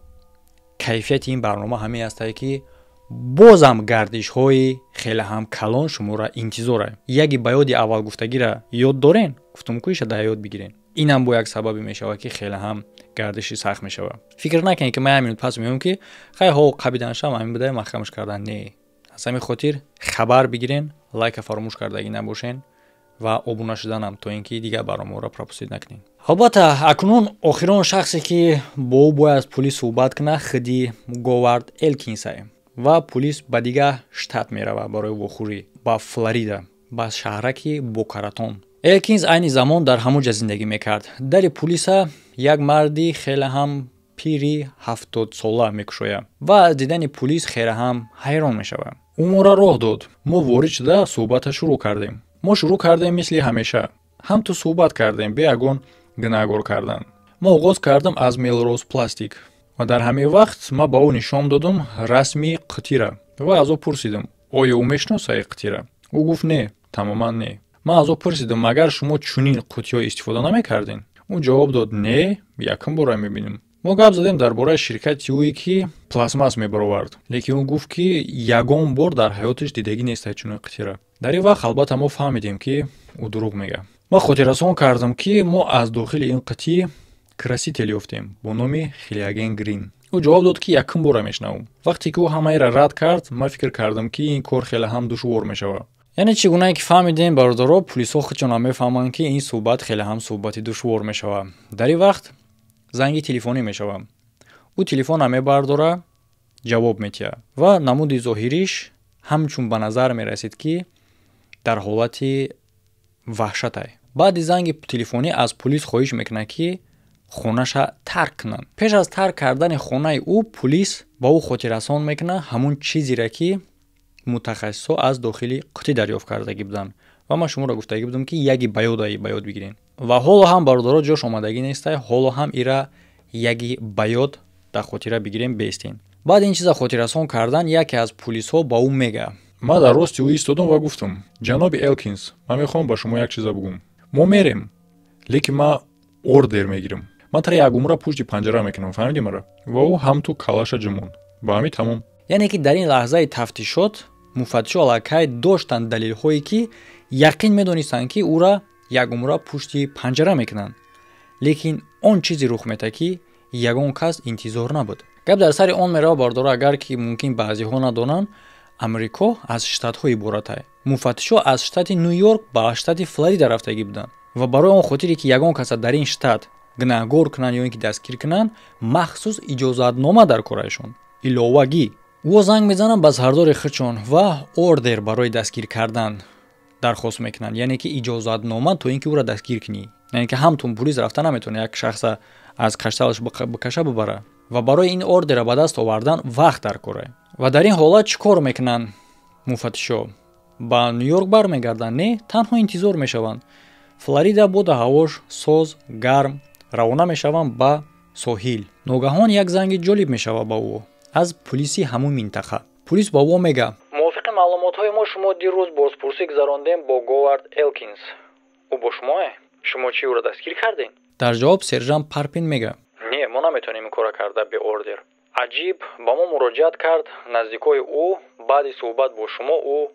کیفیت این برنامه همین است که بازم گردش های خیلی هم کلان شما را انتظاره. یکی بیاد اول گفتگی را یاد دارین، گفتم کویش در یاد بگیرین. اینم با یک سببی میشوه که خیلی هم گردشی سخت میشوه. فکر نکنید که من همین پس میگم که خیلی ها قبیدنش هم همین بده مخمش کردن. نه، از همین خاطر خبر بگیرین، لایک فراموش کردگی نباشین و ابونه شدن هم تا اینکه دیگه برنامه را پروپوزیت نکنین. البته اکنون آخرین شخصی که با او باید پلیس صحبت کنه خودی گوارد الکینس است و پلیس به دیگه شتات میره برای بخوری با فلوریدا با شهرکی بوکاراتون. الکینس این زمان در همونجا زندگی میکرد. در پلیس یک مردی خیلی هم پیری 70 ساله میکشویه و از دیدن پلیس خیلی هم حیران میشوه. او ما را راه داد. ما وارد شده صحبت شروع کردیم. ما شروع کردیم مثل همیشه. هم تو صحبت کردیم به یگان گناهگار کردن. ما آغاز کردم از ملروز پلاستیک و در همین وقت ما با او نشان دادم رسمی قطعی را و از او پرسیدم آیا او میشناسه قطعی را؟ او گفت نه، تماما نه. ما از او پرسیدم مگر شما چنین قطعی استفاده نمیکردین؟ او جواب داد نه، یکم بار میبینیم. ما گپ زدیم درباره شرکتی اویی که پلاسماس میبرآورد، لیکن او گفت که یگان بار در حیاتش دیدگی نیست چنین قطعی را. در این وقت البته ما فهمیدیم که او دروغ میگه. ما خاطررسانی کردم که ما از داخل این قطعی کراسیت یافتیم با نام خلیاگن گرین. او جواب داد که یکم بار میشنوم. وقتی که او همه را رد کرد ما فکر کردم که این کار خیلی هم دشوار میشوه. یعنی چگونه که فهمیدیم برادرها پلیس‌ها خودشون هم میفهمند که این صحبت خیلی هم صحبت دشوار میشوه. در این وقت زنگ تلفنی میشوه. او تلفن هم برداره جواب میده و نمود ظاهریش همچون به نظر میرسید که در حالت وحشت است. بعد زنگ تلفنی از پلیس خواهش میکنه که خونه‌ش ترک کنن. پیش از ترک کردن خانه او پلیس با او خاطررسانی میکنه همون چیزی را که متخصصا از داخلی قطعی دریافت کردگی بودن و ما شما را گفتگی بودم که یکی بیاد بگیرین و حالا هم برادرها جاش آمادگی نیست. حالا هم ایرا یکی بیاد در خاطر بگیرین بیستین. بعد این چیزا خاطررسانی کردن یکی از پلیس ها با او میگه ما در راست او ایستادم و گفتم جناب الکینس من میخوام با شما یک چیز بگم. ما میریم لیکن ما اوردر میگیرم. من تر یک عمر پشت پنجره میکنم، فهمیدی مرا؟ و او هم تو کلاش جمون با همین تمام. یعنی که در این لحظه تفتیشات مفتشا علاقه داشتن دلیل هایی که یقین میدونستن که او را یک عمر پشت پنجره میکنن، لیکن اون چیزی رخ میده که یگان کس انتظار نبود. گپ در سر اون میره بارداره اگر که ممکن بعضی ها ندونن امریکا از شتات های عبارت است. مفتشا از شتات نیویورک به شتات فلوریدا رفتگی بودن و برای اون خاطری که یگان کس در این شتات گناهگار کنن یا اینکه دستگیر کنن مخصوص اجازت نامه در کارشون علاوه‌گی او زنگ میزنن به سردار خودشون و اوردر برای دستگیر کردن درخواست میکنن. یعنی که اجازت نامه تو اینکه او را دستگیر کنی. یعنی که همتون پلیس رفته نمیتونه یک شخص از کشتالش بکشه ببره و برای این اوردر به دست آوردن وقت در کاره. و در این حالت چیکار میکنن مفتشا؟ با نیویورک برمیگردن؟ نه، تنها انتظار میشوند. فلوریدا بود هواش سوز گرم روانه میشوند به ساحل. ناگهان یک زنگ جالب میشوه با او از پلیسی همون منطقه. پلیس با او میگه موافق معلومات‌های ما شما دیروز بازپرسی گذراندین با گوارد الکینس. او با شما چی او را دستگیر کردین؟ در جواب سرجان پارپین میگه نه، ما نمیتونیم کار کرده به اوردر. عجیب با ما مراجعت کرد نزدیکای او بعد صحبت با شما او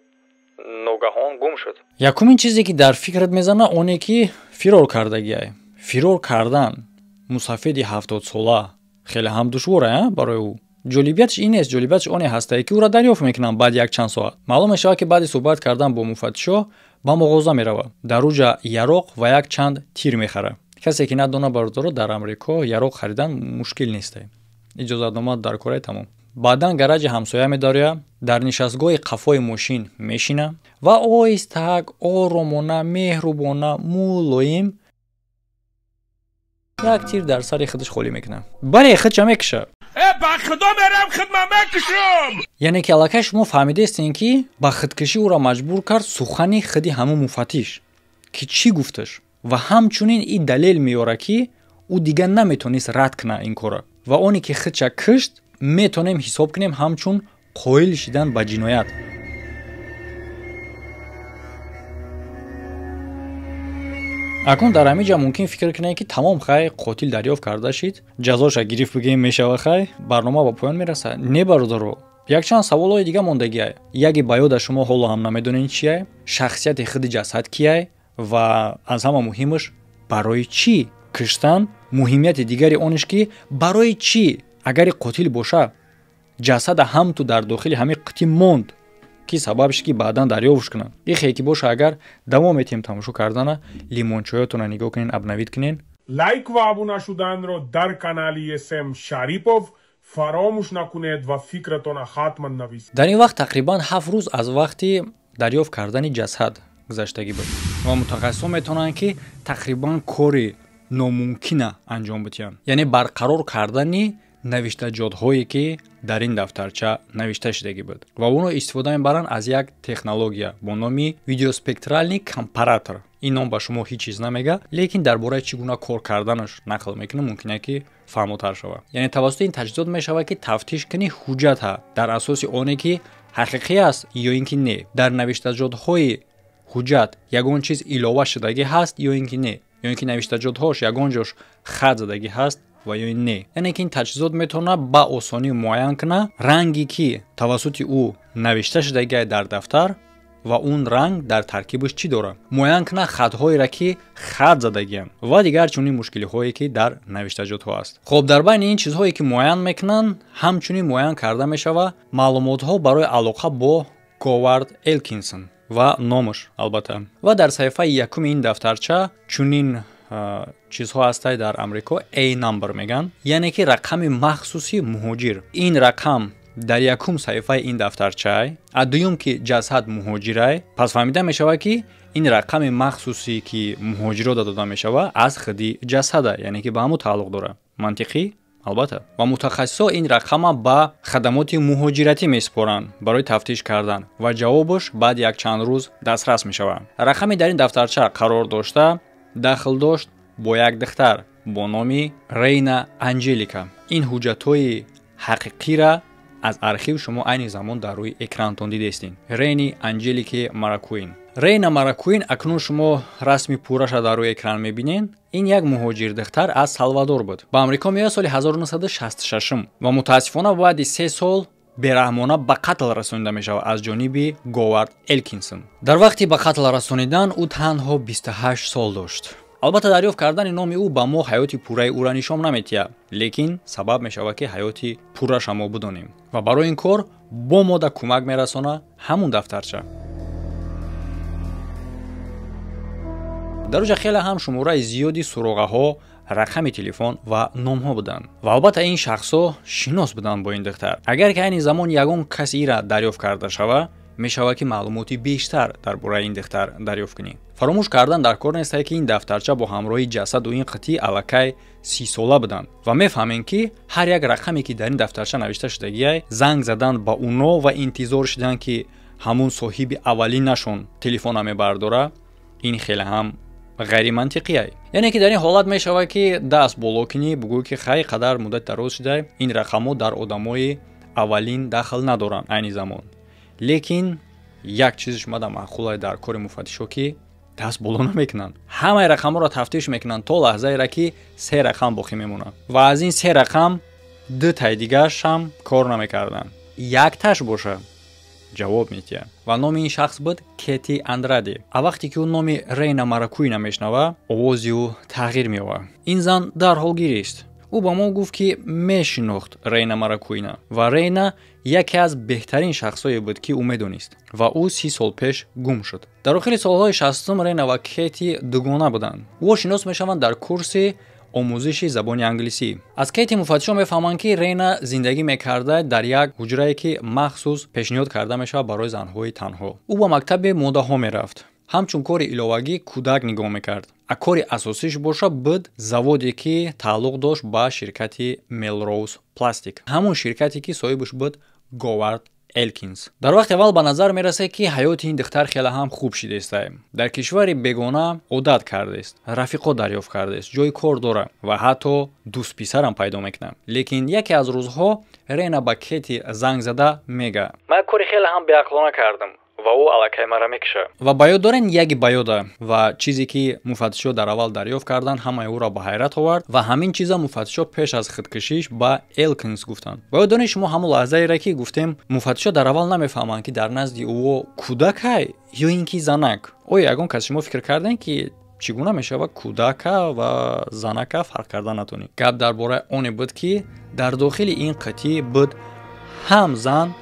ناگهان گم شد. یکمین چیزی که در فکرت میزنه اونه که فرار کردگیه. فرار کردن مسافری 70 ساله خیلی هم دشواره برای او. جالبیتش این است، جالبیتش اون هسته که او را دریافت میکنن بعد یک چند ساعت. معلوم میشه که بعد صحبت کردن با مفتشا با مغازه میروه. در اوجا یراق و یک چند تیر میخره. کسی که ندونه برادر در امریکا یراق خریدن مشکل نیست. اجازه نامه در کار تمام. بعداً گراج همسایه می‌داره، در نشستگاه قفای ماشین میشینه و آهسته آرامانه مهربانه ملایم یک تیر در سر خودش خالی میکنه. برای خودش میکشه. با خدا میرم خدمت میکشم. یعنی که علاقه شما فهمیده استین که با خودکشی او را مجبور کرد سخنی خودی همون مفتش ки чӣ гуфташ ва ҳамчунин ин далел меёра ки ӯ дигар наметонист рад кана ин кора ва оне ки худша кушт метонем ҳисоб кунем ҳамчун қоил шидан ба ҷиноят. акнун дар ҳамин ҷа мумкин фикр кунед ки тамом хай қотил дарёфт карда шид, ҷазоша гирифт бигем мешава хай, барнома ба поён мераса. Не бародаро, якчанд саволҳои дига мондагиай. Яке ба ёда шумо ҳоло ҳам намедонед чияй, шахсияти худи ҷасад кияй ва аз ҳама муҳимаш барои чӣ куштан. Муҳимияти дигари ониш ки барои чӣ агари қотил боша ҷасада ҳам ту дар дохили ҳамин қитӣ монд ки сабабш ки баъдан дарёфтш кунанд. Ихе ки боша агар давом етем тамошо кардана лимончоятона нигоҳ кунен, абнавид кунен. лайк ва абуна шуданро дар канали SM Шарипов фаромӯш накунед ва фикратона хатман нависед. Дар ин вақт тақрибан 7 рӯз аз вақти дарёфт кардани ҷасад гузаштагӣ буд ва мутахассисон метавонанд ки тақрибан кори номумкина анҷом бидиҳанд, яъне барқарор кардани навиштаҷотҳое ки дар ин дафтарча навишта шудагӣ буд ва оно истифода мебаранд аз як технология бо номи видеоспектральный компаратор. ин ном ба шумо ҳеҷ чиз намега, лекин дар бораи чӣ гуна кор карданаш нақл мекунам, мумкине ки фаҳмотар шава. Яъне тавассути ин таҷҳизот мешава ки тафтиш кунӣ ҳуҷҷатҳа дар асоси оне ки ҳақиқӣ аст ё ин ки не. Дар навиштаҷотҳои ҳуҷҷат ягон чиз илова шудагӣ ҳаст ё ин ки не, ё ин ки навиштаҷотҳош ягон ҷош хат задагӣ ҳаст ва ё не. Яъне ки ин таҷҳизот метавонад ба осонӣ муайян кунад ранги ки тавассути ӯ навишта шудагӣ дар дафтар ва он ранг дар таркибаш чӣ дорад, муайян кунад хатҳоеро ки хат задагианд ва дигар чунин мушкилиҳое ки дар навиштаҷотҳо аст. Хоб дар байни ин чизҳое ки муайян мекунанд ҳамчунин муайян карда мешава маълумотҳо барои алоқа бо Говард Элкинсон ва номаш албатта. Ва дар саҳифаи якуми ин дафтарча чунин чизҳо ҳастай дар Амрико A number меган, яъне ки рақами махсуси муҳоҷир. Ин рақам дар якум саҳифаи ин дафтарчаи, а дуюм ки ҷасад муҳоҷирай, пас фаҳмида мешава ки ин рақами махсуси ки муҳоҷирода дода мешава аз худи ҷасада, яъне ки ба ҳамон тааллуқ дорад. Мантиқӣ? албатта. Ва мутахассисо ин рақама ба хадамоти муҳоҷиратӣ месупоранд барои тафтиш кардан ва ҷавобаш баъди якчанд рӯз дастрас мешавад. Рақами дар ин дафтарча қарор дошта дахл дошт бо як духтар бо номи Рейна Анҷелика. Ин ҳуҷҷатҳои ҳақиқира аз архив шумо айни замон дар рӯи экранатон дидестин. Рейни Анҷелики Маракуин. Рейна Маракуин акнун шумо расми пурраша дар рӯи экран мебинен. Ин як муҳоҷир духтар аз Салвадор буд. Ба Амрико меояд соли 1966 ва мутаассифона баъди 3 сол бераҳмона ба қатл расонида мешавад аз ҷониби Говард Элкинсон. Дар вақти ба қатл расонидан ӯ танҳо 28 сол дошт. албатта дарёфт кардани номи ӯ ба мо ҳаёти пурраи ӯра нишон наметиҳад, лекин сабаб мешавад ки ҳаёти пурраша мо бидонем ва барои ин кор бо мо да кӯмак мерасона ҳамун дафтарча. дар оҷа хеле ҳам шумораи зиёди суроғаҳо, рақами телефон ва номҳо буданд ва албатта ин шахсҳо шинос буданд бо ин духтар. Агар ки айни замон ягон каси ира дарёфт карда шава, мешавад ки маълумоти бештар дар бораи ин духтар дарёфт кунӣ. Фаромӯш кардан дар кор нестае ки ин дафтарча бо ҳамроҳи ҷасаду ин қитӣ аллакай 30 сола буданд ва мефаҳмем ки ҳар як рақаме ки дар ин дафтарча навишта шудагиай занг задан ба уно ва интизор шудан ки ҳамун соҳиби аввалинашон телефона мебардора, ин хеле ҳам ғайримантиқияй. Яъне ки дар ин ҳолат мешавад ки даст боло кунӣ бугӯй ки хай қадар муддат дароз шудай ин рақамҳо дар одамои аввалин дахл надоранд айни замон. Лекин як чизиш мада маъқулай дар кори муфаттишо ки даст боло намекунанд. Ҳамаи рақамҳоро тафтиш мекунанд то лаҳзаеро ки 3 рақам боқӣ мемонад ва аз ин 3 рақам 2 таи дигааш ҳам кор намекарданд. Якташ боша ҷавоб метиҳад ва номи ин шахс буд Кети Андради. А вақте ки ӯ номи Рейна Маракуина мешнава, овози ӯ тағйир меёбад. Ин зан дарҳол гирист. ӯ ба мо гуфт ки мешинохт Рейна Маракуина ва Рейна яке аз беҳтарин шахсое буд ки ӯ медонист ва ӯ 30 сол пеш гум шуд. Дар охири солҳои 60 Рейна ва Кети дугона буданд. ӯ шинос мешаванд дар курси омӯзиши забони англисӣ. Аз Кети муфаттишон мефаҳманд ки Рейна зиндагӣ мекарда дар як ҳуҷрае ки махсус пешниҳод карда мешавад барои занҳои танҳо. ӯ ба мактаби моддаҳо мерафт. ҳамчун кори иловагӣ кӯдак нигоҳ мекард. А кори асосиш боша буд заводе ки тааллуқ дошт ба ширкати Melrose Plastic. Ҳамун ширкате ки соҳибаш буд Говард Элкинс. дар вақти аввал ба назар мерасад ки ҳаёти ин духтар хеле ҳам хуб шидааст. дар кишвари бегона одат кардааст, рафиқо дарёфт кардааст, ҷои кор дора ва ҳатто дӯст писарам пайдо мекунад. Лекин яке аз рӯзҳо Рена ба Кети занг зада мега: ман кори хеле ҳам беақлона кардам ва ӯ аллакай мара мекиша. Ва ба ёд дорен яги ба ёда ва чизе ки муфаттишо дар аввал дарёфт кардан ҳамаи ӯро ба ҳайрат овард ва ҳамин чиза муфаттишо пеш аз худкушиш ба Элкинс гуфтанд. Ба ёд дорен шумо ҳамон лаҳзаеро ки гуфтем муфаттишо дар аввал намефаҳманд ки дар назди ӯ кӯдакай ё ин ки занак. оя ягон кас шумо фикр кардем ки чӣ гуна мешавад кӯдака ва занака фарқ карда натонӣ? Гап дар бораи оне буд ки дар дохили ин қитъи буд ҳам зан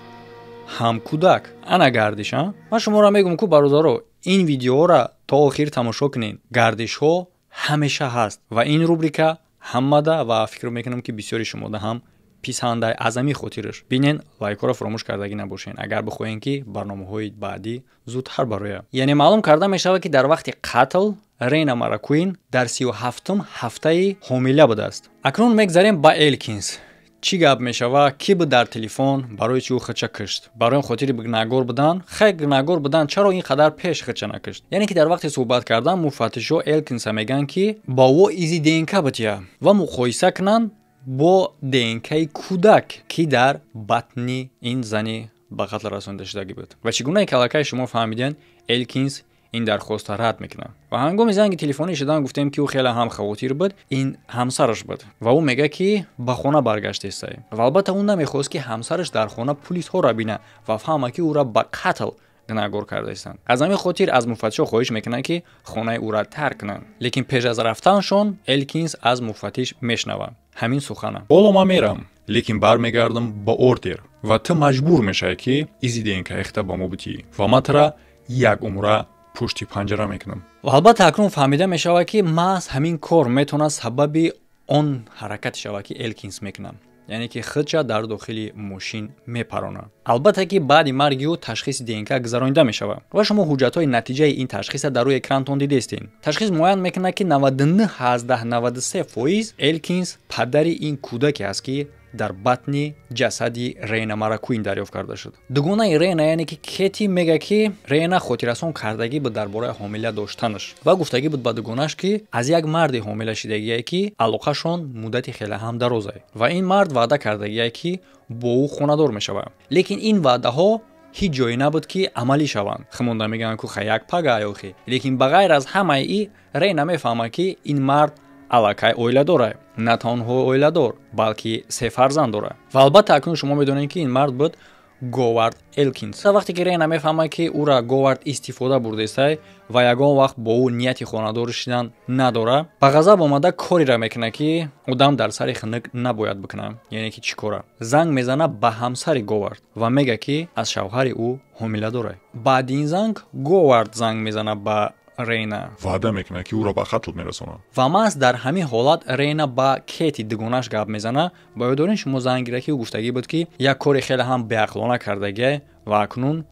ҳам кӯдак. ана гардиш. ман шуморо мегӯм ку бародаро, ин видеоро то охир тамошо кунед. гардишҳо ҳамеша ҳаст ва ин рубрика ҳаммада ва фикр мекунам ки бисёри шумода ҳам писандаи азами хотираш. бинен лайкҳоро фаромӯш кардагӣ набошен агар бихоҳем ки барномаҳои баъдӣ зудтар барояд. яъне маълум карда мешавад ки дар вақти қатл Рена Маракуин дар 37-ум ҳафтаи ҳомила будааст. акнун мегзарем ба Элкинс. чӣ гап мешава? Ки буд дар телефон барои чӣ ӯ хича кашт? барои хотири гунагор будан? хай гунагор будан чаро ин қадар пеш хича накашт? яъне ки дар вақти суҳбат кардан муфаттишо Элкинса меган ки ба ӯ изи ДНК бутия ва муқоиса кунанд бо ДНКи кӯдак ки дар батни ин зани ба қатл расонида шудагӣ буд. ва чӣ гуна ки аллакай шумо фаҳмиден Элкинс ин дархоста рад мекунад. ва ҳангоми занги телефонӣ шудан гуфтем ки ӯ хеле ҳам хавотир буд, ин ҳамсараш буд ва ӯ мега ки ба хона баргаштестай. ва албатта ӯ намехост ки ҳамсараш дар хона пулисҳоро бина ва фаҳма ки ӯро ба қатл гуногор кардаистанд. аз ҳамин хотир аз муфаттишо хоҳиш мекунанд ки хонаи ӯро тарк кунанд. лекин пеш аз рафтаншон Элкинс аз муфаттиш мешнавад ҳамин сухана: боло ман мерам, лекин бармегардам ба ордер ва ту маҷбур мешавӣ ки изи ДНК-ихта ба мо бутӣ ва ман тура як умра пушти панҷара мекунам. ва албатта акнун фаҳмида мешавад ки маҳз ҳамин кор метавонад сабаби он ҳаракати шавад ки Элкинс мекунад, яъне ки худша дар дохили мошин мепаронад. албатта ки баъди марги ӯ ташхиси ДНК гузаронида мешавад ва шумо ҳуҷҷатҳои натиҷаи ин ташхиса дар рӯи экрантон дидестед. ташхис муайян мекунад ки 99.93% Элкинс падари ин кӯдаке аст ки дар батни ҷасади Рена Маракуин дарёфт карда шуд. дугонаи Рена яъне ки Кети мега ки Рена хотиррасон кардагӣ буд дар бораи ҳомила доштанаш ва гуфтагӣ буд ба дугонаш ки аз як марди ҳомила шидагие ки алоқашон муддати хеле ҳам дарозае ва ин мард ваъда кардагие ки бо ӯ хонадор мешавад. лекин ин ваъдаҳо ҳеҷ ҷое набуд ки амалӣ шаванд. химонда мегӯянд ку хай як пага аёхи. лекин ба ғайр аз ҳамаи и Рена мефаҳмад ки ин мард аллакай оиладора, на танҳо оиладор, балки 3 фарзанд дора. ва албатта акнун шумо медонед ки ин мард буд Говард Элкинс. вақте ки Рена мефаҳмад ки ӯра Говард истифода бурдестай ва ягон вақт бо ӯ нияти хонадор шидан надора, ба ғазаб омада кориро мекунад ки одам дар сари хунук набояд бикунад. яъне ки чӣ кора? занг мезанад ба ҳамсари Говард ва мега ки аз шавҳари ӯ ҳомиладора. баъди ин занг Говард занг мезанад ба Рена ваъда мекунад ки ӯро ба қатл мерасонад. ва маҳз дар ҳамин ҳолат Рена ба Кети дугонаш гап мезанад. ба ёд дорен шумо зангиро ки ӯ гуфтагӣ буд ки як кори хеле ҳам беақлона кардагие ва акнун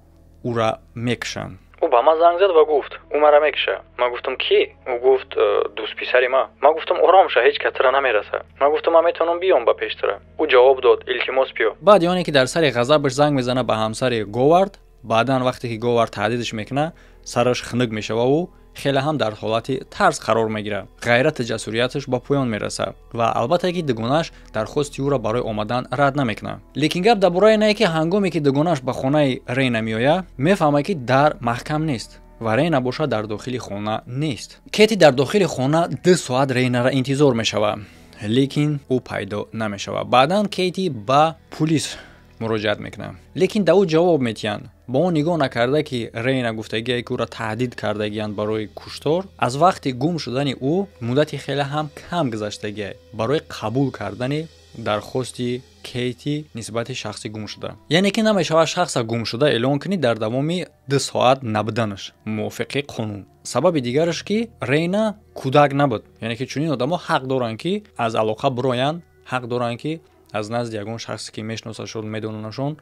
ӯра мекушанд. ӯ ба ман занг зад ва гуфт ӯ мара мекуша. ман гуфтам ки? ӯ гуфт дӯст писари ман. ман гуфтам ором шо, ҳеҷ кас тура намераса. ман гуфтам ман метавонам биём ба пештара. ӯ ҷавоб дод илтимос биё. баъди оне ки дар сари ғазабаш занг мезанад ба ҳамсари Говард, баъдан вақте ки Говард таҳдидш мекунад, сараш хунук мешава ӯ хеле ҳам дар ҳолати тарс қарор мегирад. ғайрату ҷасурияташ ба поён мерасад ва албатта ки дугонаш дархости ӯро барои омадан рад намекунад. лекин гап дар бораи инае ки ҳангоме ки дугонаш ба хонаи Рена меояд, мефаҳмад ки дар маҳкам нест ва Рена бошад дар дохили хона нест. Кети дар дохили хона 2 соат Ренаро интизор мешавад, лекин ӯ пайдо намешавад. баъдан Кети ба пулис муроҷиат мекунад, лекин да ӯ ҷавоб метиҳанд. ба он нигоҳ накарда ки Рена гуфтагие ки ӯро таҳдид кардагиянд барои куштор, аз вақти гум шудани ӯ муддати хеле ҳам кам гузаштагие барои қабул кардани дархости Кети нисбати шахси гум шуда. яъне ки намешавад шахса гумшуда эълон кунӣ дар давоми 2 соат набуданаш мувофиқи қонун. сабаби дигараш ки Рена кӯдак набуд, яъне ки чунин одамо ҳақ доранд ки аз алоқа бироянд, ҳақ доранд ки аз назди ягон шахсе ки мешносашон медонанашон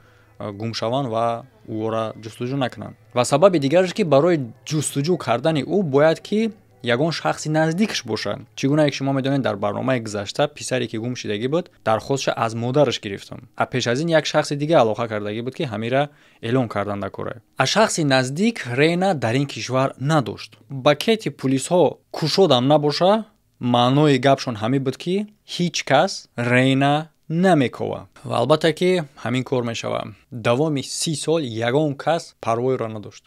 гум шаванд ва ӯро ҷустуҷӯ накунанд. ва сабаби дигараш ки барои ҷустуҷӯ кардани ӯ бояд ки ягон шахси наздикш боша. Чӣ гуна ки шумо медонед дар барномаи гузашта писаре ки гум шидагӣ буд дархостша аз модараш гирифтам. А пеш аз ин як шахси дига алоқа кардагӣ буд ки ҳамира эълон кардан дар кора. А шахси наздик Рейна дар ин кишвар надошт. Ба кети пулисҳо кушодам набоша, маънои гапшон ҳамин буд ки ҳеҷ кас Рейна намекова. Ва албатта ки ҳамин кор мешава. Давоми 30 сол ягон кас парвоиро надошт.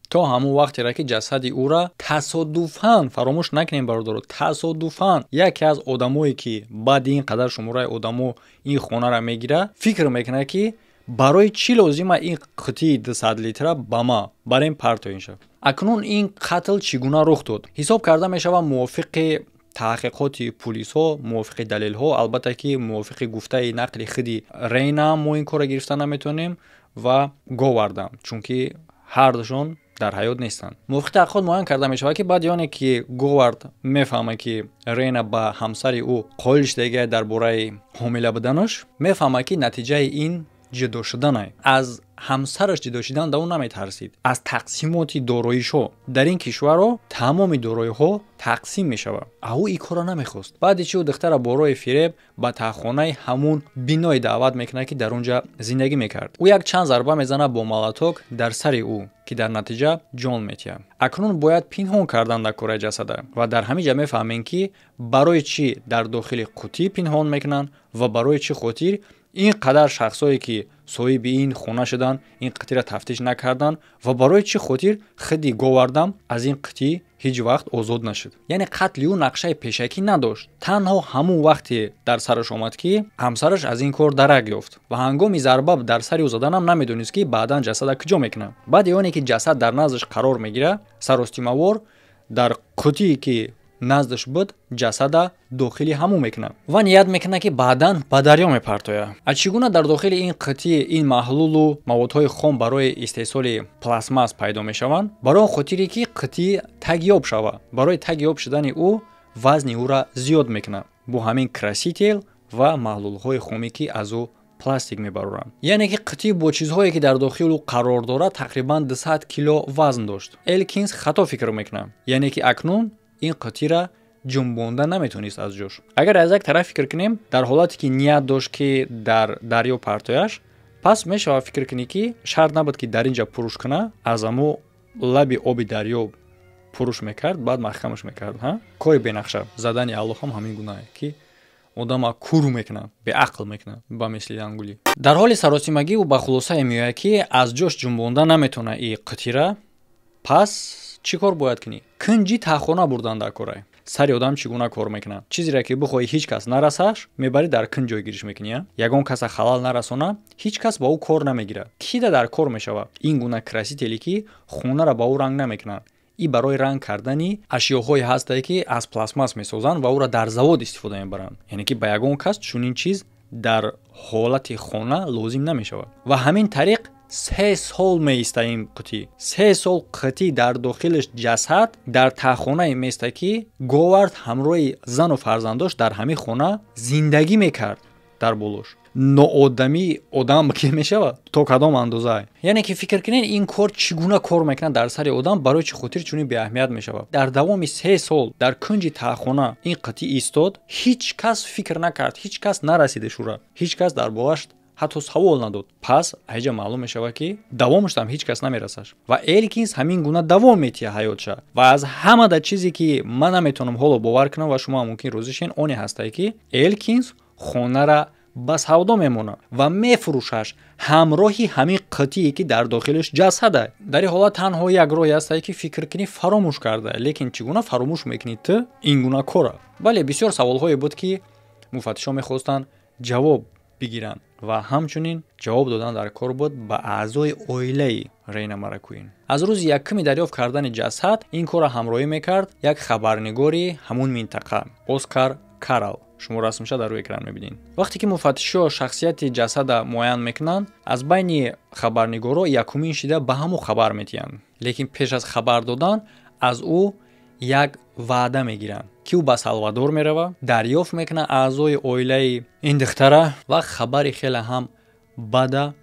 То ҳамун вақтера ки ҷасади ӯра тасодуфан, фаромӯш накунем бародаро, тасодуфан яке аз одамое ки баъди ин қадар шумораи одамо ин хонара мегира, фикр мекунад ки барои чӣ лозима ин қутии 200 литра ба ма барем партоин шав. Акнун ин қатл чӣ гуна рух дод? Ҳисоб карда мешава мувофиқи таҳқиқоти пулисҳо, мувофиқи далелҳо, албатта ки мувофиқи гуфтаи нақли худи Рейна мо ин кора гирифта наметонем ва Говардам, чунки ҳардушон дар ҳаёт нестанд. мувофиқи таҳқиқот муайян карда мешавад ки баъди оне ки Говард мефаҳмад ки Рейна ба ҳамсари ӯ қоил шудагӣ дар бораи ҳомила буданаш, мефаҳмад ки натиҷаи ин ҷудо шуданай. Аз ҳамсараш ҷудо шудан да ӯ наметарсид. Аз тақсимоти дороишо дар ин кишварро тамоми дороиҳо тақсим мешавад. А ӯ ин кора намехост. баъди чи ӯ духтара борои фиреб ба таҳхонаи ҳамун биное даъват мекунад ки дар онҷа зиндагӣ мекард. ӯ як чанд зарба мезанад бо малаток дар сари ӯ ки дар натиҷа ҷон метиҳад. Акнун бояд пинҳон кардан дар кораи ҷасада ва дар ҳамин ҷа мефаҳмем ки барои чӣ дар дохили қутӣ пинҳон мекунанд ва барои чӣ хотир ин қадар шахсое ки соҳиби ин хона шуданд ин қутиро тафтиш накарданд ва барои чӣ хотир худи Говардам аз ин қутӣ ҳеҷ вақт озод нашуд. яъне қатли ӯ нақшаи пешакӣ надошт. танҳо ҳамун вақте дар сараш омад ки ҳамсараш аз ин кор дарак ёфт ва ҳангоми зарба дар сари ӯ заданам намедонист ки баъдан ҷасада куҷо мекунад. баъди оне ки ҷасад дар наздаш қарор мегирад, саростимавор дар қутие ки наздаш буд ҷасада дохили ҳамун мекунад ва ният мекунад ки баъдан ба дарё мепартояд. аз чӣ гуна дар дохили ин қутӣ ин маҳлулу маводҳои хом барои истеҳсоли пластмас пайдо мешаванд? барои он хотире ки қутӣ тагёб шавад. барои тагёб шудани ӯ вазни ӯра зиёд мекунад бо ҳамин красител ва маҳлулҳои хоме ки аз ӯ пластик мебароранд. яъне ки қутӣ бо чизҳое ки дар дохили ӯ қарор дорад тақрибан 200 кило вазн дошт. Элкинс хато фикр мекунад, яъне ки акнун ин қутиро ҷунбонда наметонист аз ҷош. агар аз як тараф фикр кунем, дар ҳолате ки ният дошт ки дар дарё партояш, пас мешавад фикр кунӣ ки шарт набуд ки дар ин ҷа пуруш кунад, аз ҳамо лаби оби дарё пуруш мекард, баъд маҳкамаш мекард. кори бенақша задани Аллоҳ ҳам ҳамин гунае ки одама куру мекунад, беақл мекунад ба мисли ангули. дар ҳоли саросимагӣ ӯ ба хулосае меояд ки аз ҷош ҷунбонда наметавонад ин қутира, пас чӣ кор бояд кунӣ? кунҷи таҳхона бурдан дар корае. сари одам чӣ гуна кор мекунад? чизеро ки бихоҳӣ ҳеҷ кас нарасаш, мебарӣ дар кунҷ ҷойгириш мекунӣ. ягон каса халал нарасона, ҳеҷ кас ба ӯ кор намегирад. кида дар кор мешавад? ин гуна красители ки хонаро ба ӯ ранг намекунад. ин барои ранг кардани ашёҳое ҳастае ки аз пластмас месозанд ва ӯро дар завод истифода мебаранд. яъне ки ба ягон кас чунин чиз дар ҳолати хона лозим намешавад. ва ҳамин тариқ 3 сол меиста ин қутӣ. 3 сол қутӣ дар дохилаш ҷасад дар таҳхонае меиста ки Говард ҳамроҳи зану фарзандош дар ҳамин хона зиндагӣ мекард дар болош. ноодамӣ одам ки мешавад то кадом андоза. яъне ки фикр кунед ин кор чӣ гуна кор мекунад дар сари одам, барои чӣ хотир чунин беаҳамият мешавад. дар давоми 3 сол дар кунҷи таҳхона ин қутӣ истод, ҳеҷ кас фикр накард, ҳеҷ кас нарасида шура, ҳеҷ кас дар бораш ҳатто савол надод. пас ҳаҷа маълум мешавад ки давомаштам ҳеҷ кас намерасаш ва Элкинс ҳамин гуна давом метиҳад ҳаётша. ва аз ҳамада чизе ки ман наметавонам ҳоло бовар кунам ва шумо мумкин розӣ шен, оне ҳастае ки Элкинс хонара ба савдо мемонад ва мефурӯшаш ҳамроҳи ҳамин қутие ки дар дохилаш ҷасада. дар ин ҳолат танҳо як роҳе ҳастае ки фикр кунӣ фаромӯш карда, лекин чӣ гуна фаромӯш мекунӣ ту ин гуна кора? бале бисёр саволҳое буд ки муфаттишон мехостанд ҷавоб бигиранд ва ҳамчунин ҷавоб додан дар кор буд ба аъзои оилаи Рейна Маракуин. аз рӯзи якуми дарёфт кардани ҷасад ин корро ҳамроҳӣ мекард як хабарнигори ҳамун минтақа, Оскар Карл. шумо расмиша дар рӯи экран мебинед. вақте ки муфаттишҳо шахсияти ҷасада муайян мекунанд, аз байни хабарнигоро якумин шида ба ҳамон хабар метиҳанд. лекин пеш аз хабар додан аз ӯ як ваъда мегиранд ки ӯ ба Салвадор меравад, дарёфт мекунад аъзои оилаи ин духтара ва хабари хеле ҳам бада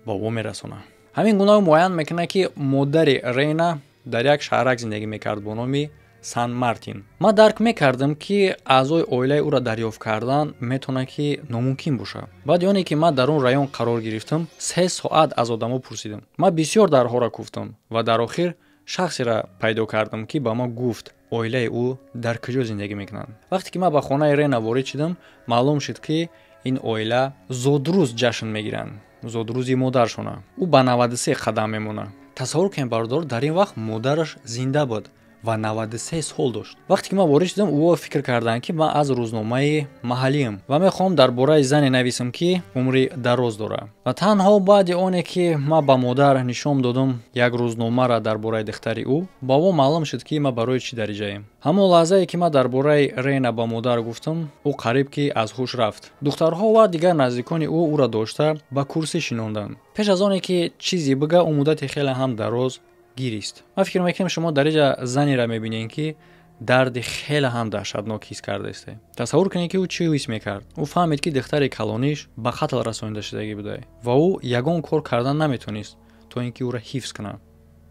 ба ӯ мерасонад. ҳамин гуна ӯ муайян мекунад ки модари Рейна дар як шаҳрак зиндагӣ мекард бо номи Сан Мартин. Ман дарк мекардам ки аъзои оилаи ӯро дарёфт кардан метавонад ки номумкин бошад. Баъди оне ки ман дар он раён қарор гирифтам, 3 соат аз одамо пурсидам. Ман бисёр дарҳоро куфтам ва дар охир шахсеро пайдо кардам ки ба ман гуфт оилаи ӯ дар куҷо зиндагӣ мекунанд. Вақте ки ман ба хонаи Рена ворид шудам, маълум шуд ки ин оила зодрӯз ҷашн мегиранд. Зодрӯзи модаршона. Ӯ ба 93 қадам мемонад. Тасаввур кунед бардор, дар ин вақт модараш зинда буд ва 93 сол дошт. Вақте ки ман ворид шудам, ӯ фикр карданд ки ман аз рӯзномаи маҳаллиам ва мехоҳам дар бораи зане нависам ки умри дароз дорад. Ва танҳо баъди оне ки ман ба модар нишон додам як рӯзномаро дар бораи духтари ӯ, ба мо маълум шуд ки ман барои чӣ дариҷаем. ҳамон лаҳзае ки ман дар бораи Рена ба модар гуфтам, ӯ қариб ки аз ҳуш рафт. духтарҳо ва дигар наздикони ӯ ӯро дошта ба курсӣ шинонданд. пеш аз оне ки чизе бига, ӯ муддати хеле ҳам дароз гирист. Ман фикр мекунам шумо дар инҷа занеро мебинед ки дарди хеле ҳам даҳшатнок ҳис кардаст. Тасаввур кунед ки ӯ чӣ ҳис мекард. Ӯ фаҳмид ки духтари калониш ба қатл расонида шудагӣ буда ва ӯ ягон кор кардан наметавонист то ин ки ӯро ҳифз кунад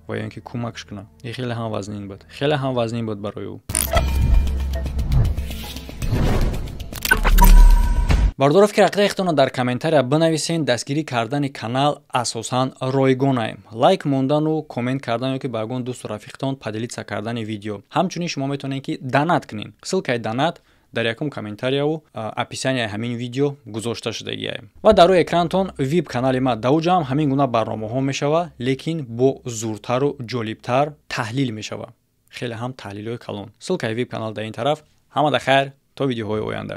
ва ё ин ки кӯмакш кунад. Хеле ҳам вазнин буд. Хеле ҳам вазнин буд барои ӯ. бардор фикр ақидаатона дар комментария бинависен. дастгирӣ кардани канал асосан ройгона. Лайк мондану коммент кардан ёки ба ягон дӯсту рафиқтон падилитса кардани видео. ҳамчунин шумо метавонед ки донат кунед. ссилкаи донат дар якум комментарияу описанияи ҳамин видео гузошта шудагиае. Ва дар рӯи экранатон веб канали ма давҷам ҳамин гуна барномаҳо мешава, лекин бо зуртару ҷолибтар таҳлил мешава. хеле ҳам таҳлилҳои калон. ссилкаи веб канал дар ин тараф. ҳамада хайр то видеоҳои оянда.